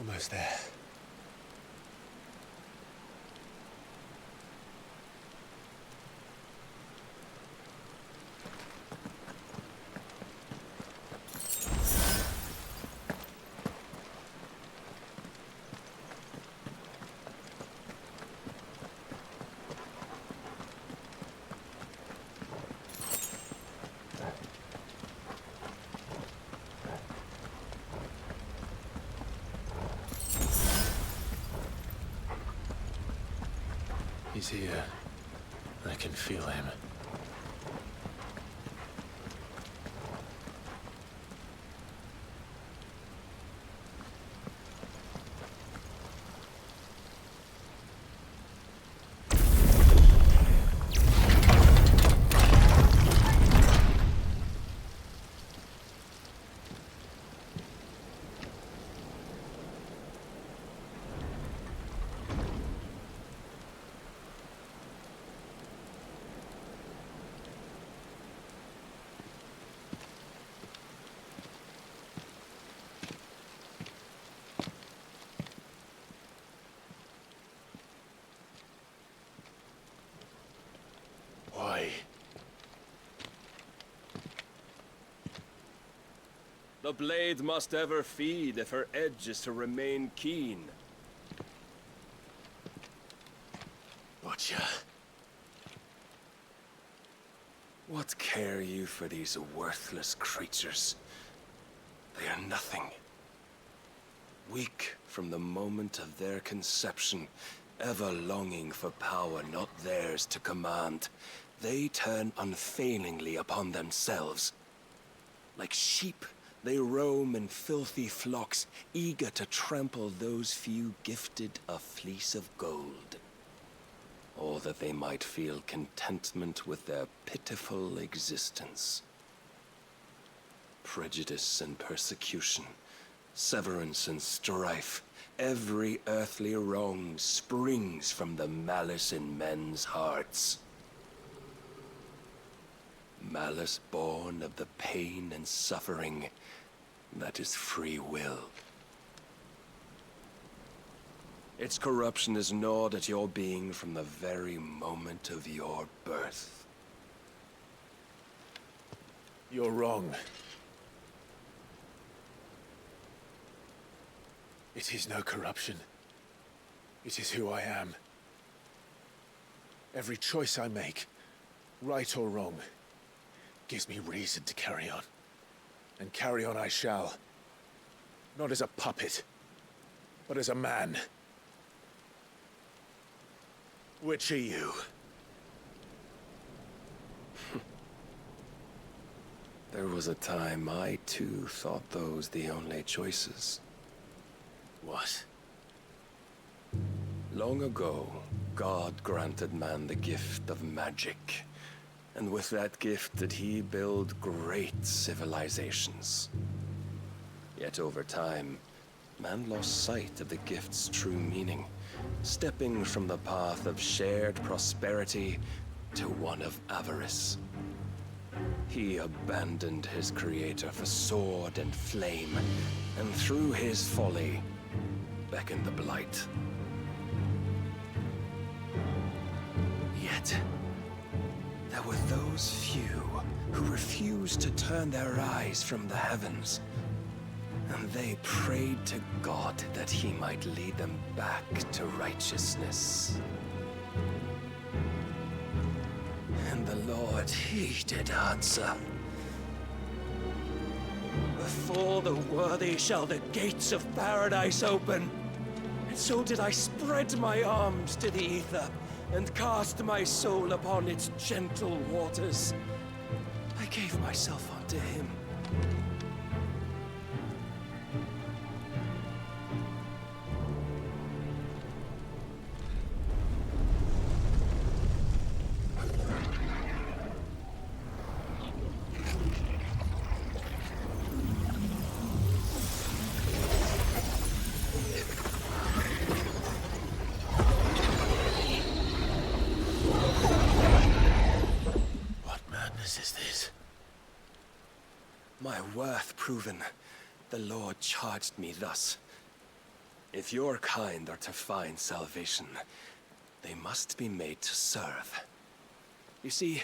Almost there. He's here. I can feel him. Why? The blade must ever feed if her edge is to remain keen. Butcher. What care you for these worthless creatures? They are nothing. Weak from the moment of their conception, ever longing for power not theirs to command, they turn unfailingly upon themselves. Like sheep, they roam in filthy flocks, eager to trample those few gifted a fleece of gold. Or that they might feel contentment with their pitiful existence. Prejudice and persecution, severance and strife, every earthly wrong springs from the malice in men's hearts. Malice born of the pain and suffering that is free will. Its corruption is gnawed at your being from the very moment of your birth. You're wrong. It is no corruption. It is who I am. Every choice I make, right or wrong, gives me reason to carry on. And carry on I shall. Not as a puppet, but as a man. Which are you? There was a time I too thought those the only choices. What? Long ago, God granted man the gift of magic. And with that gift did he build great civilizations. Yet over time, man lost sight of the gift's true meaning, stepping from the path of shared prosperity to one of avarice. He abandoned his creator for sword and flame, and through his folly, beckoned the blight. Yet, there were those few who refused to turn their eyes from the heavens, and they prayed to God that he might lead them back to righteousness. And the Lord, he did answer. Before the worthy shall the gates of paradise open. And so did I spread my arms to the ether, and cast my soul upon its gentle waters. I gave myself unto him. My worth proven, the Lord charged me thus. If your kind are to find salvation, they must be made to serve. You see,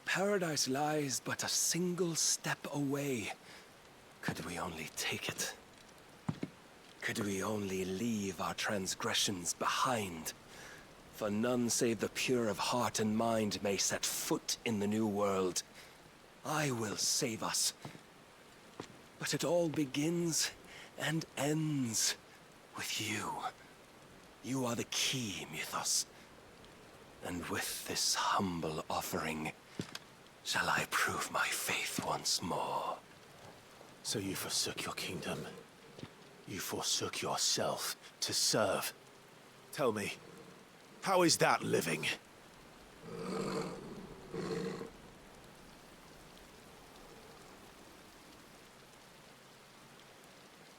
paradise lies but a single step away. Could we only take it? Could we only leave our transgressions behind? For none save the pure of heart and mind may set foot in the new world. I will save us. But it all begins and ends with you. You are the key, Mythos. And with this humble offering, shall I prove my faith once more. So you forsook your kingdom. You forsook yourself to serve. Tell me, how is that living?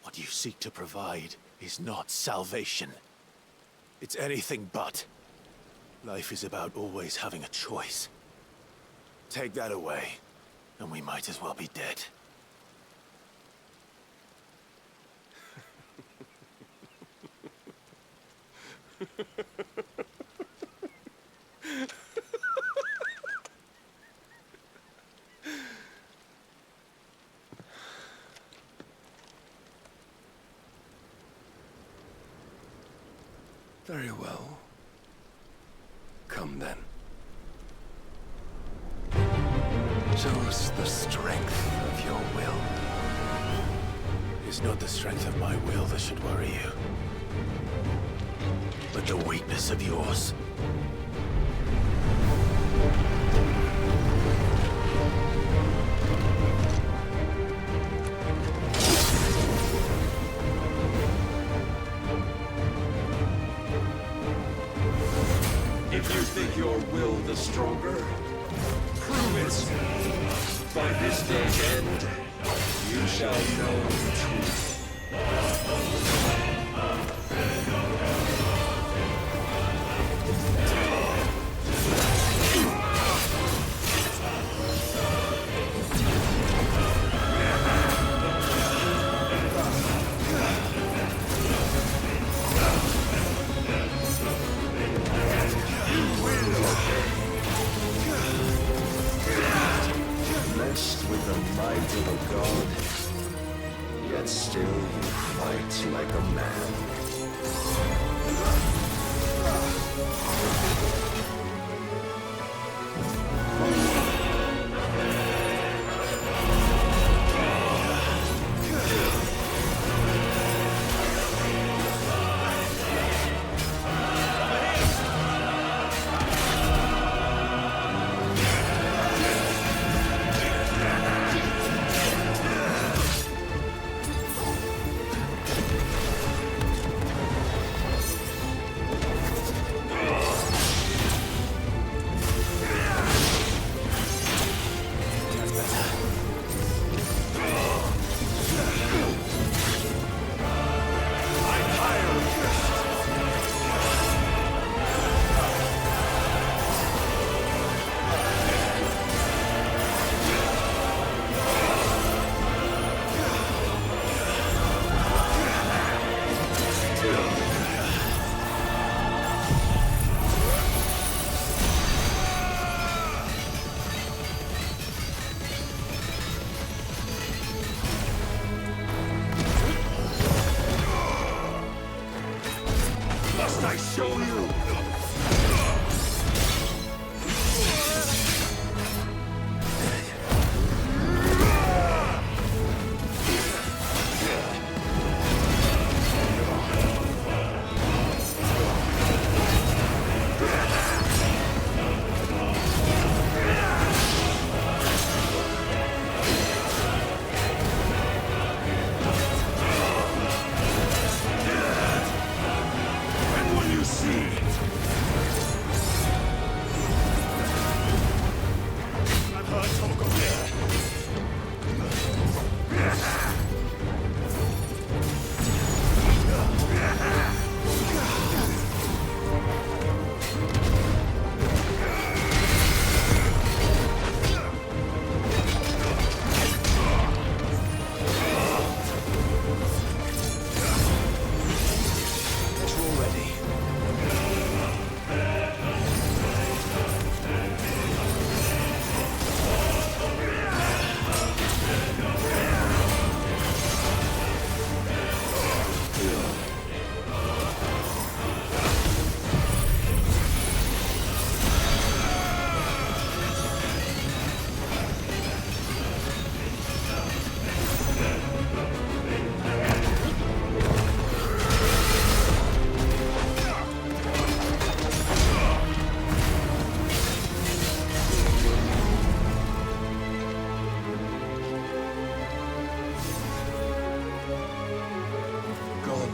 What you seek to provide is not salvation. It's anything but. Life is about always having a choice. Take that away, and we might as well be dead. Very well. Come then. Show us the strength of your will. It's not the strength of my will that should worry you, but the weakness of yours. If you think your will the stronger, prove it. By this day's end, you shall know the truth. Blessed with the might of a god, yet still you fight like a man. I show you!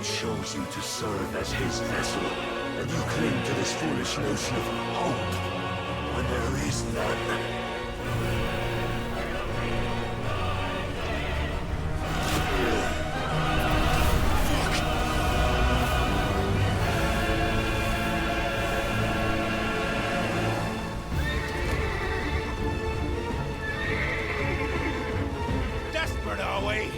king chose you to serve as his vessel, and you cling to this foolish notion of hope when there is none. Desperate, are we?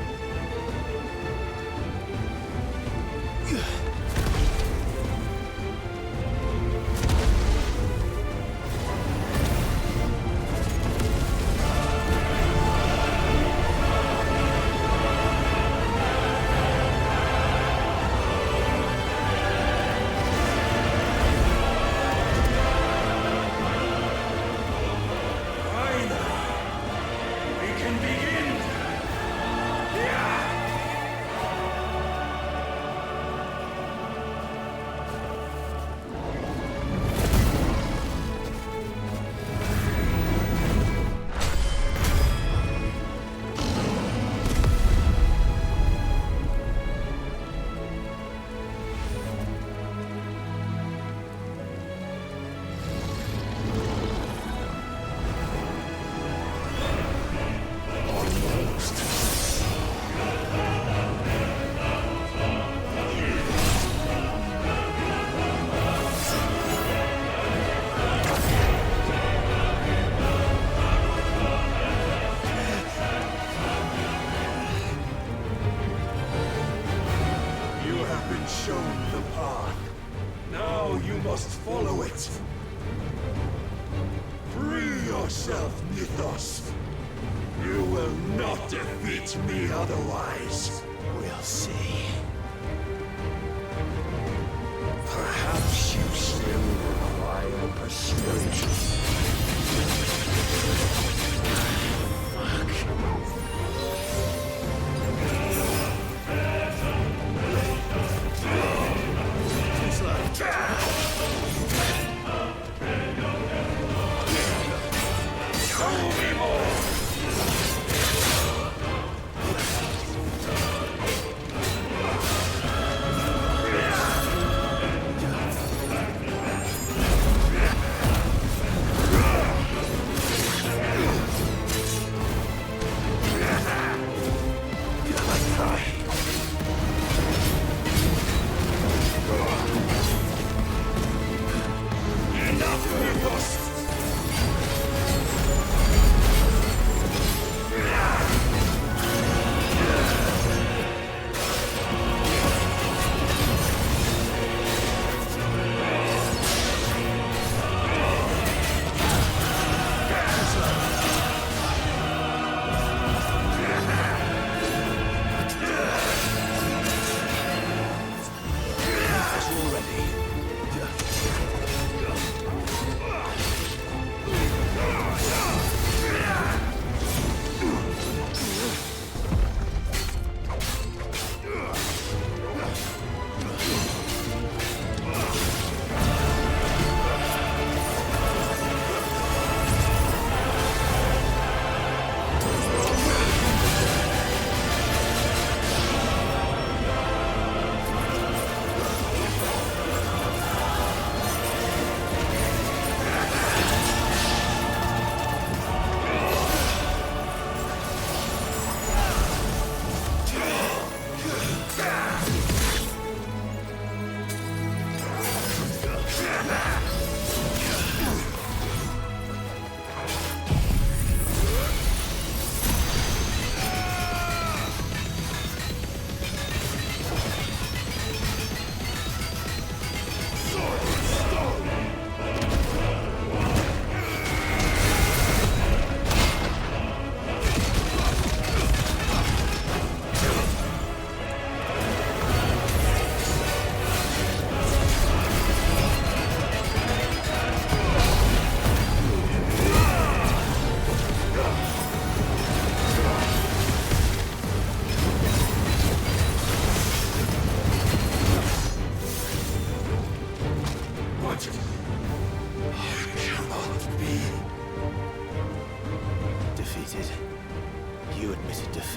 Follow it. Free yourself, Mythos. You will not defeat me otherwise. We'll see. Perhaps you still require persuasion.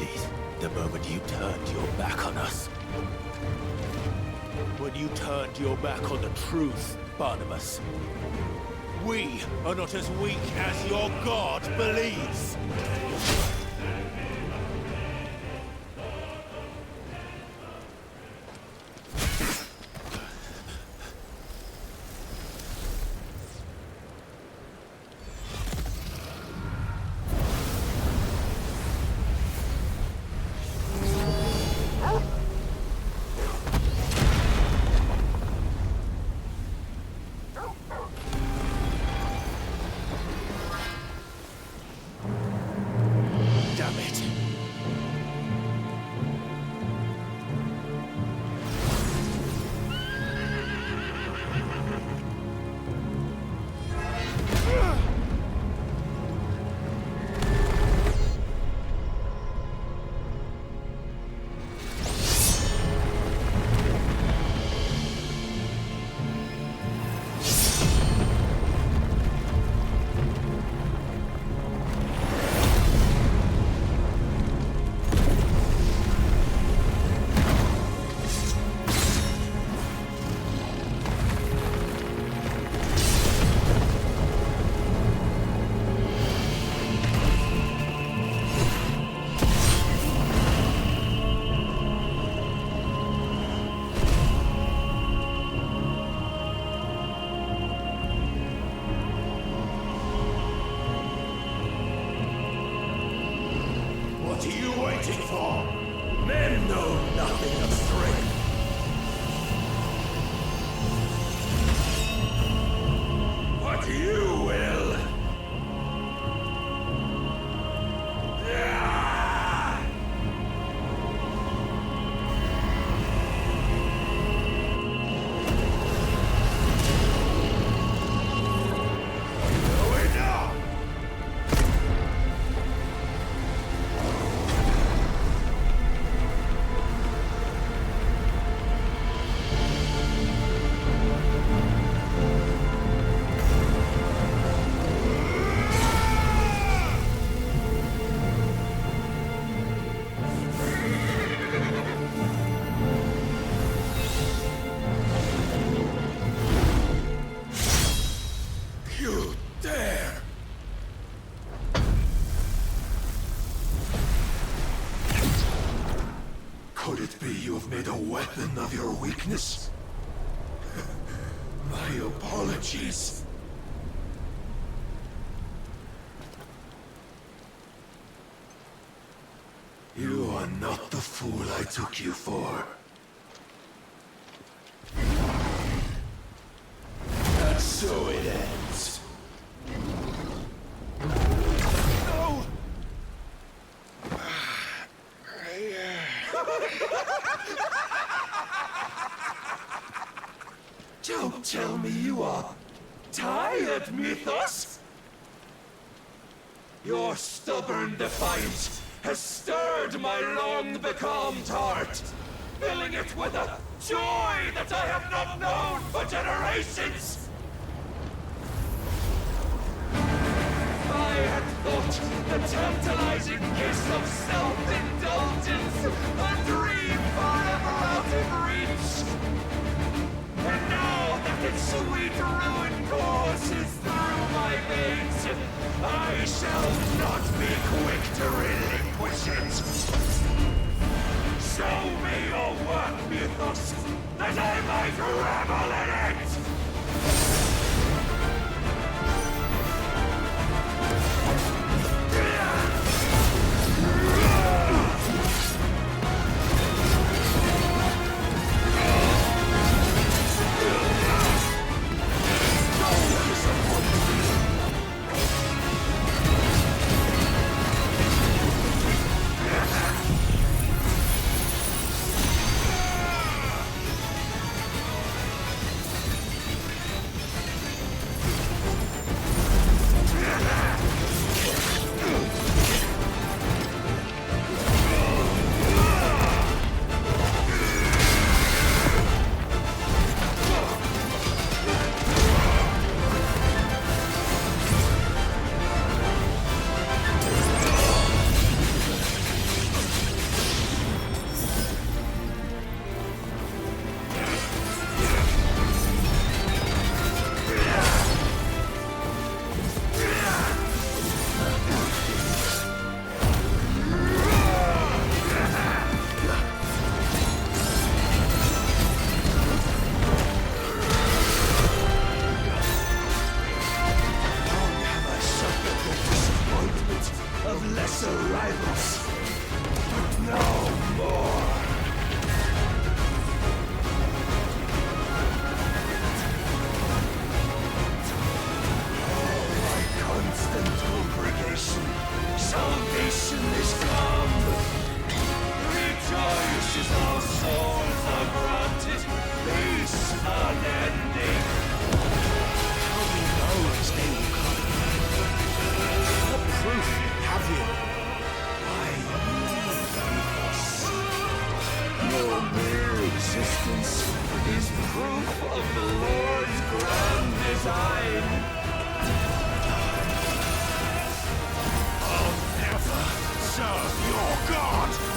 ended the moment you turned your back on us. When you turned your back on the truth, Barnabas. We are not as weak as your god believes. Men know nothing of strength. But you will. Could it be you have made a weapon of your weakness? My apologies. You are not the fool I took you for. And so it ends. No! Don't tell me you are tired, Mythos! Your stubborn defiance has stirred my long-becalmed heart, filling it with a joy that I have not known for generations! I had thought the tantalizing kiss of self-indulgence a dream forever out of reach. And now that its sweet ruin courses through my veins, I shall not be quick to relinquish it. Show me your work, Mythos, that I might revel in it! Your mere existence is proof of the Lord's grand design. I'll never serve your God!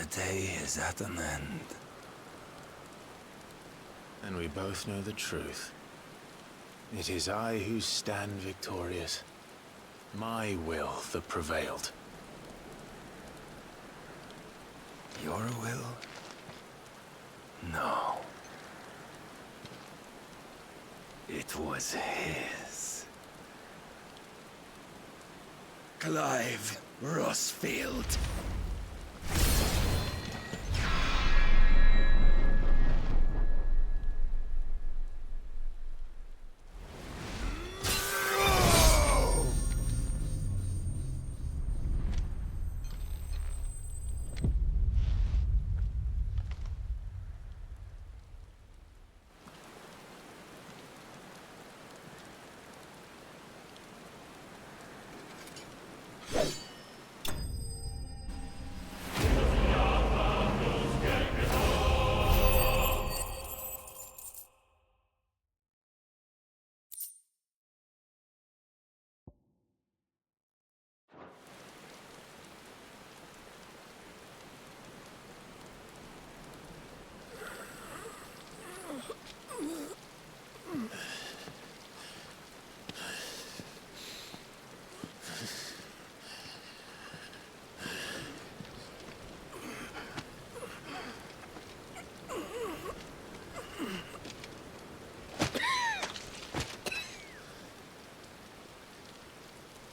The day is at an end. And we both know the truth. It is I who stand victorious. My will that prevailed. Your will? No. It was his. Clive Rossfield.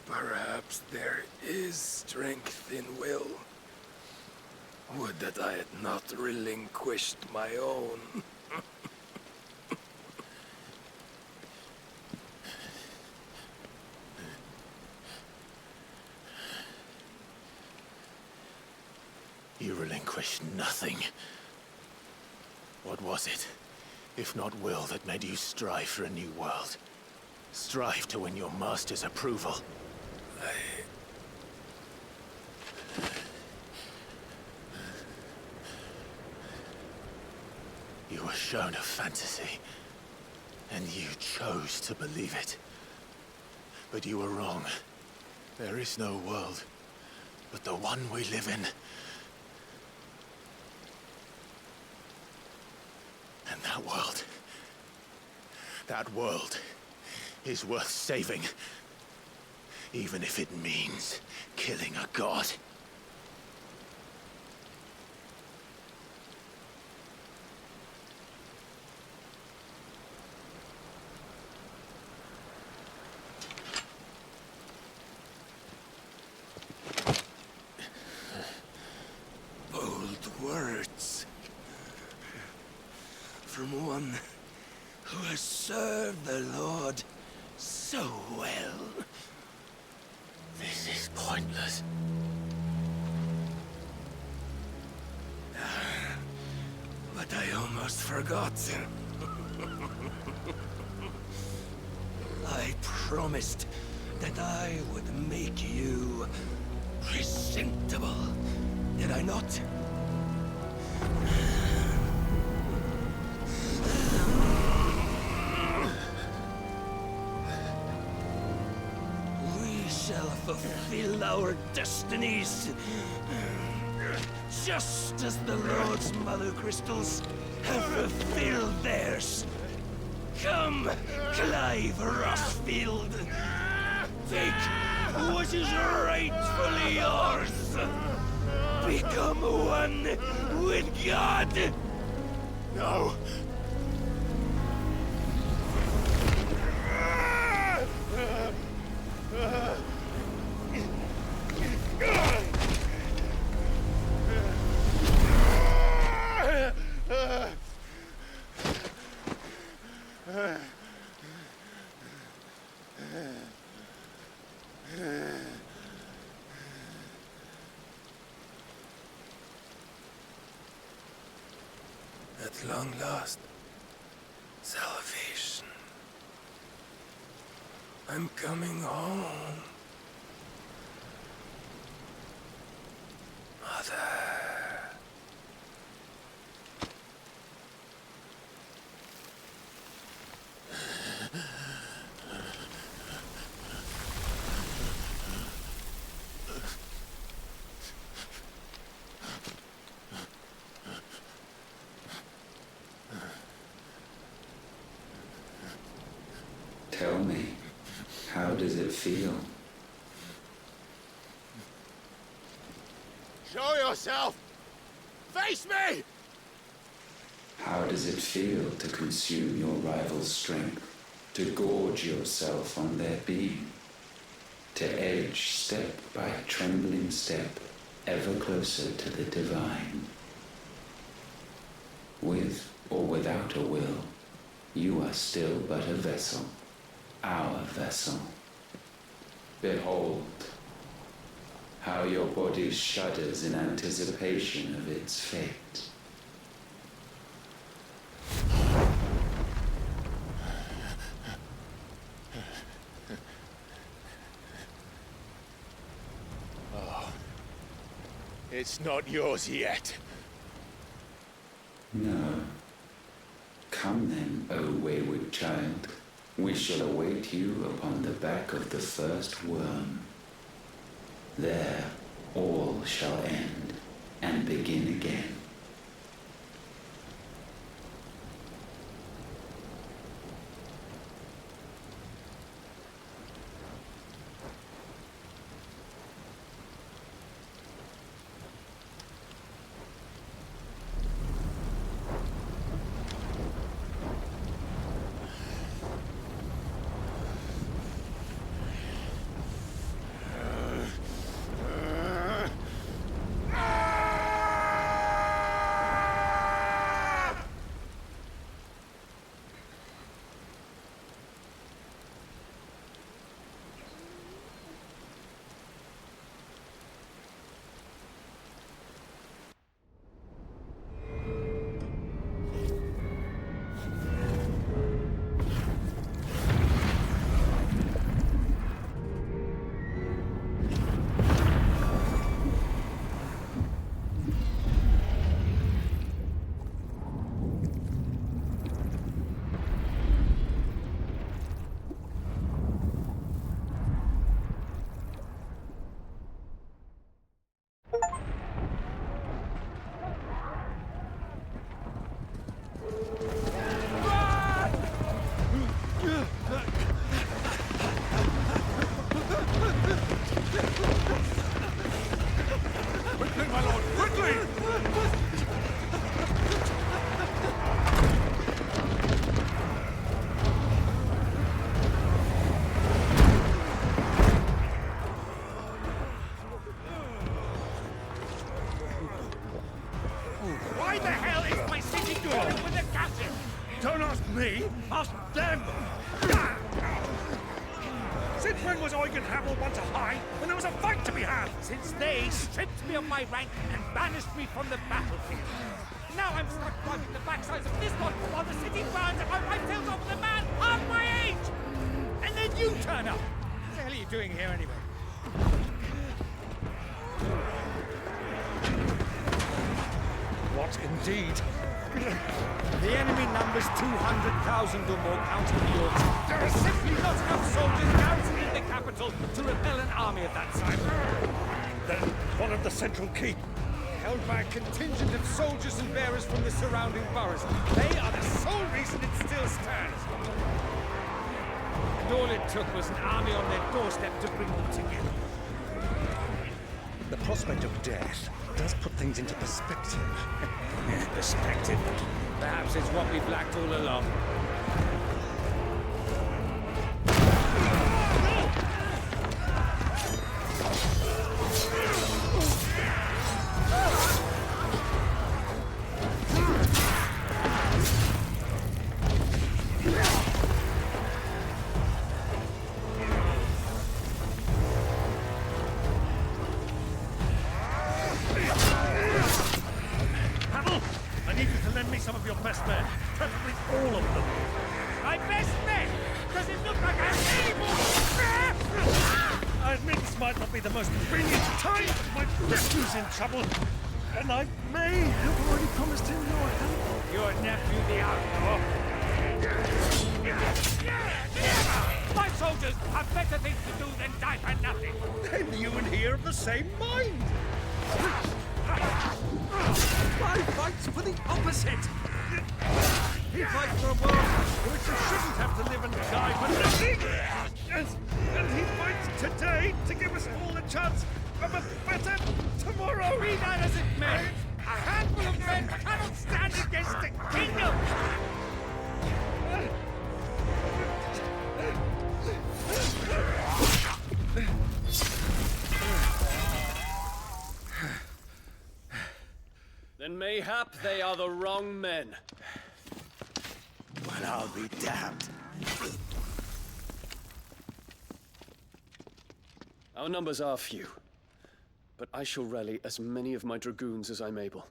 Perhaps there is strength in will. Would that I had not relinquished my own. You relinquished nothing. What was it, if not will, that made you strive for a new world? Strive to win your master's approval? You were shown a fantasy, and you chose to believe it. But you were wrong. There is no world, but the one we live in. And that world is worth saving, even if it means killing a god. Bold words. From one who has served the Lord so well. This is pointless. But I almost forgot. I promised that I would make you presentable. Did I not? We shall fulfill our destinies, just as the Lord's Mother Crystals have fulfilled theirs. Come, Clive Rossfield. Take what is rightfully yours. Become one with God. No. At long last, salvation. I'm coming home. Mother. Tell me, how does it feel? Show yourself! Face me! How does it feel to consume your rival's strength, to gorge yourself on their beam, to edge step by trembling step ever closer to the divine? With or without a will, you are still but a vessel, our vessel. Behold, how your body shudders in anticipation of its fate. Oh, it's not yours yet. No. Come then, O wayward child. We shall await you upon the back of the first worm. There, all shall end and begin again. Why the hell is my city going with the captain? Don't ask me, ask them! Since when was Eugen Hamel one to hide when there was a fight to be had? Since they stripped me of my rank and banished me from the battlefield. Now I'm stuck wiping the backsides of this one while the city burns and my wife tells off with a man half my age! And then you turn up! What the hell are you doing here anyway? What indeed? The enemy numbers 200,000 or more counting the orcs. There are simply not enough soldiers garrisoned in the capital to repel an army of that size. Then one of the central keep, held by a contingent of soldiers and bearers from the surrounding boroughs. They are the sole reason it still stands. And all it took was an army on their doorstep to bring them together. The prospect of death does put things into perspective. Perspective? Perhaps it's what we've lacked all along. Some of your best men, preferably all of them. My best men? Does it look like I have any more? I admit this might not be the most convenient time, but my nephew's in trouble, and I may have already promised him your help. Your nephew, the outlaw? My soldiers have better things to do than die for nothing. Then you and he are of the same mind. My fight's for the opposite! He fights for a world in which you shouldn't have to live and die for nothing! And he fights today to give us all a chance of a better tomorrow! Be that as it may, a handful of men cannot stand against the kingdom! Then mayhap they are the wrong men. Well, I'll be damned. Our numbers are few, but I shall rally as many of my dragoons as I'm able.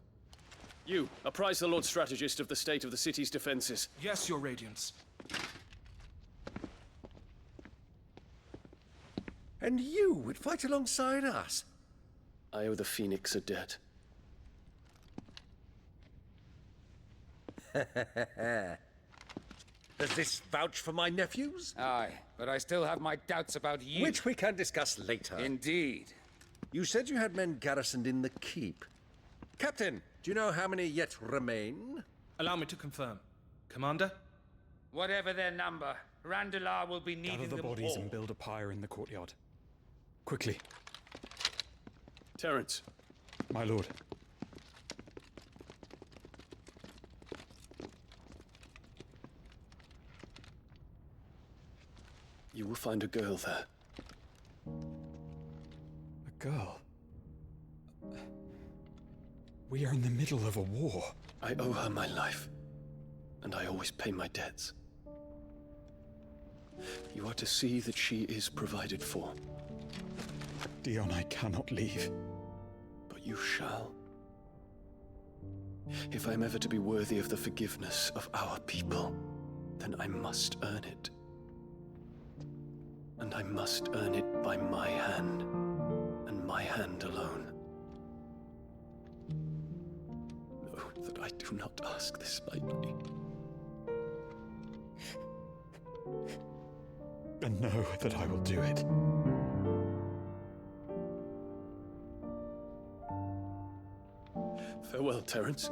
You, apprise the Lord Strategist of the state of the city's defenses. Yes, Your Radiance. And you would fight alongside us? I owe the Phoenix a debt. Does this vouch for my nephews? Aye, but I still have my doubts about you. Which we can discuss later. Indeed. You said you had men garrisoned in the keep. Captain, do you know how many yet remain? Allow me to confirm. Commander? Whatever their number, Randalar will be needing Gather the them bodies all. and build a pyre in the courtyard. Quickly. Terence. My lord. You will find a girl there. A girl? We are in the middle of a war. I owe her my life, and I always pay my debts. You are to see that she is provided for. Dion, I cannot leave. But you shall. If I'm ever to be worthy of the forgiveness of our people, then I must earn it. And I must earn it by my hand, and my hand alone. Know that I do not ask this lightly. And know that I will do it. Farewell, Terence.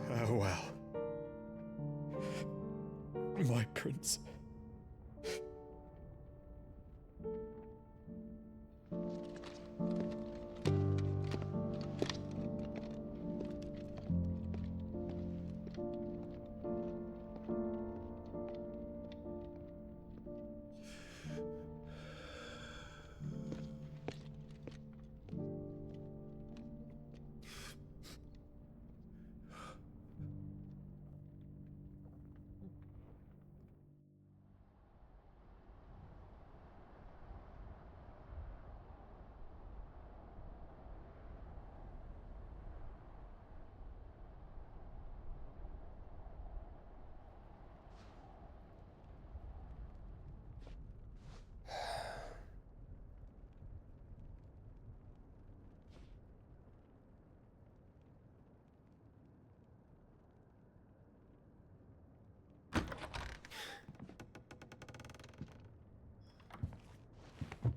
Farewell, my prince.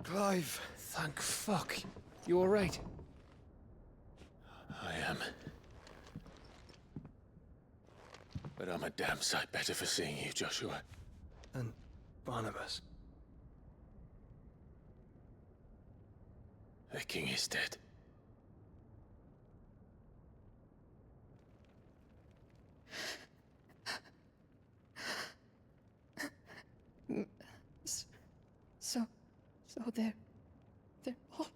Clive. Thank fuck. You alright? I am. But I'm a damn sight better for seeing you, Joshua. And Barnabas. The king is dead. So they're all...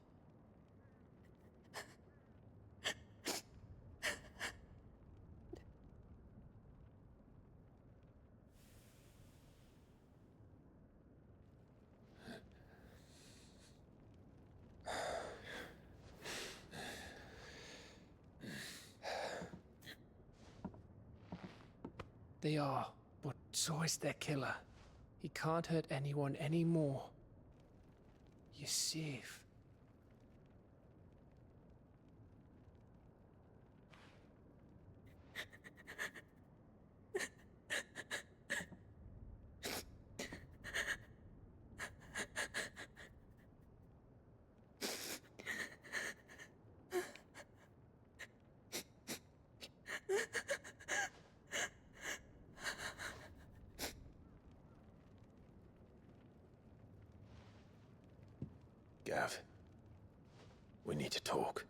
They are, but so is their killer. He can't hurt anyone anymore. You're safe. have. We need to talk.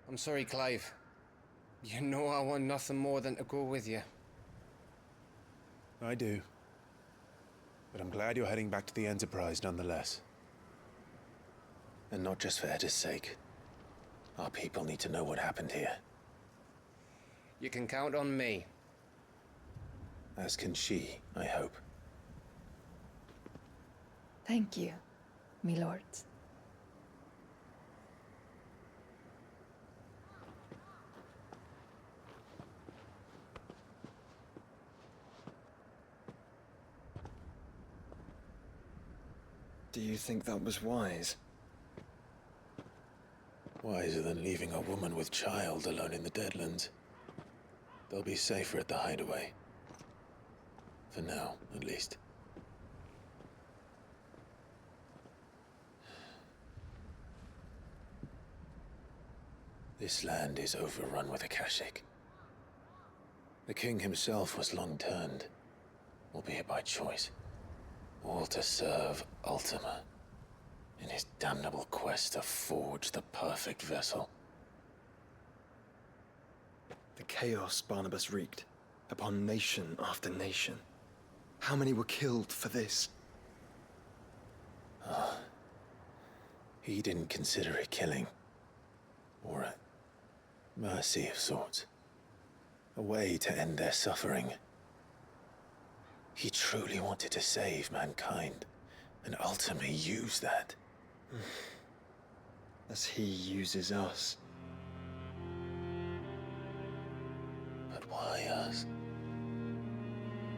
I'm sorry, Clive. You know I want nothing more than to go with you. I do. But I'm glad you're heading back to the Enterprise nonetheless. And not just for Edda's sake. Our people need to know what happened here. You can count on me. As can she, I hope. Thank you, my lords. Do you think that was wise? Wiser than leaving a woman with child alone in the Deadlands. They'll be safer at the hideaway. For now, at least. This land is overrun with Akashic. The king himself was long turned, albeit by choice. All to serve Ultima, in his damnable quest to forge the perfect vessel. The chaos Barnabas wreaked upon nation after nation. How many were killed for this? He didn't consider it killing. Or a mercy of sorts. A way to end their suffering. He truly wanted to save mankind, and ultimately used that. As he uses us. But why us?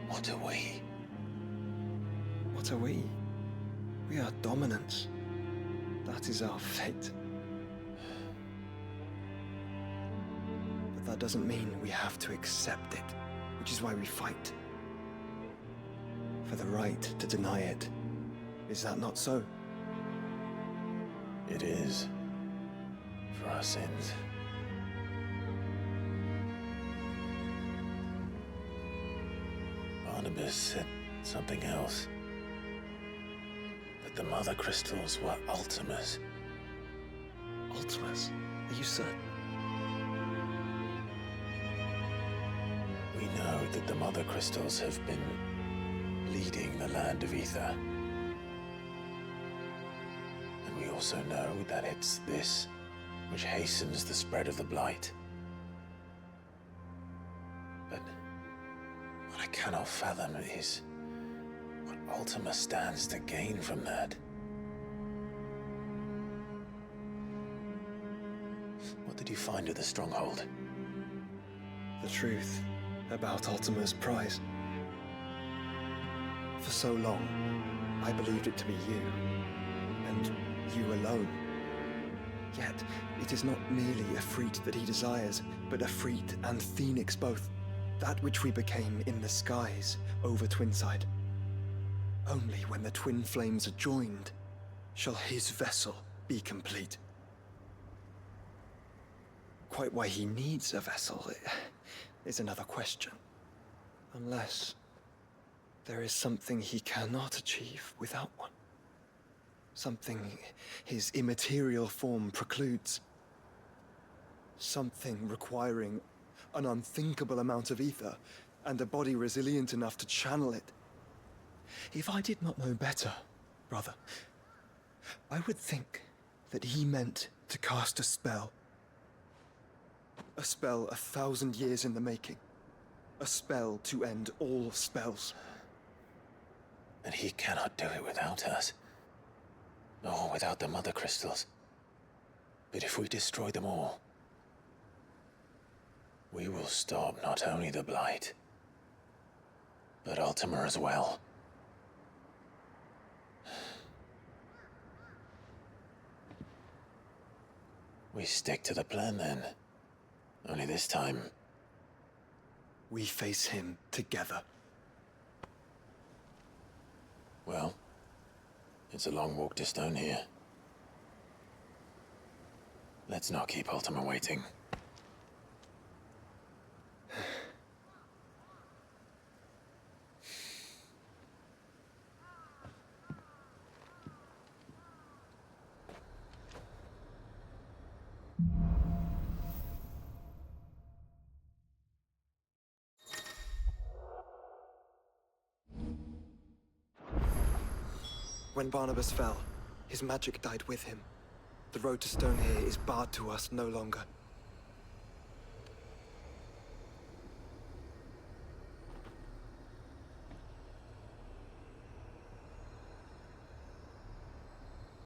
What are we? What are we? We are dominance. That is our fate. But that doesn't mean we have to accept it, which is why we fight. For the right to deny it. Is that not so? It is. For our sins. Barnabas said something else. That the Mother Crystals were Ultimas. Ultimas? Are you certain? We know that the Mother Crystals have been leading the land of Ether. And we also know that it's this which hastens the spread of the Blight. But what I cannot fathom is what Ultima stands to gain from that. What did you find at the Stronghold? The truth about Ultima's prize. For so long, I believed it to be you, and you alone. Yet, it is not merely a Freet that he desires, but a Freet and Phoenix both. That which we became in the skies over Twinside. Only when the twin flames are joined, shall his vessel be complete. Quite why he needs a vessel is another question. Unless there is something he cannot achieve without one. Something his immaterial form precludes. Something requiring an unthinkable amount of ether and a body resilient enough to channel it. If I did not know better, brother, I would think that he meant to cast a spell. A spell 1,000 years in the making. A spell to end all spells. And he cannot do it without us. Nor without the Mother Crystals. But if we destroy them all, we will stop not only the Blight, but Ultima as well. We stick to the plan then. Only this time, we face him together. Well, it's a long walk to Stone here. Let's not keep Ultima waiting. When Barnabas fell, his magic died with him. The road to Stone here is barred to us no longer.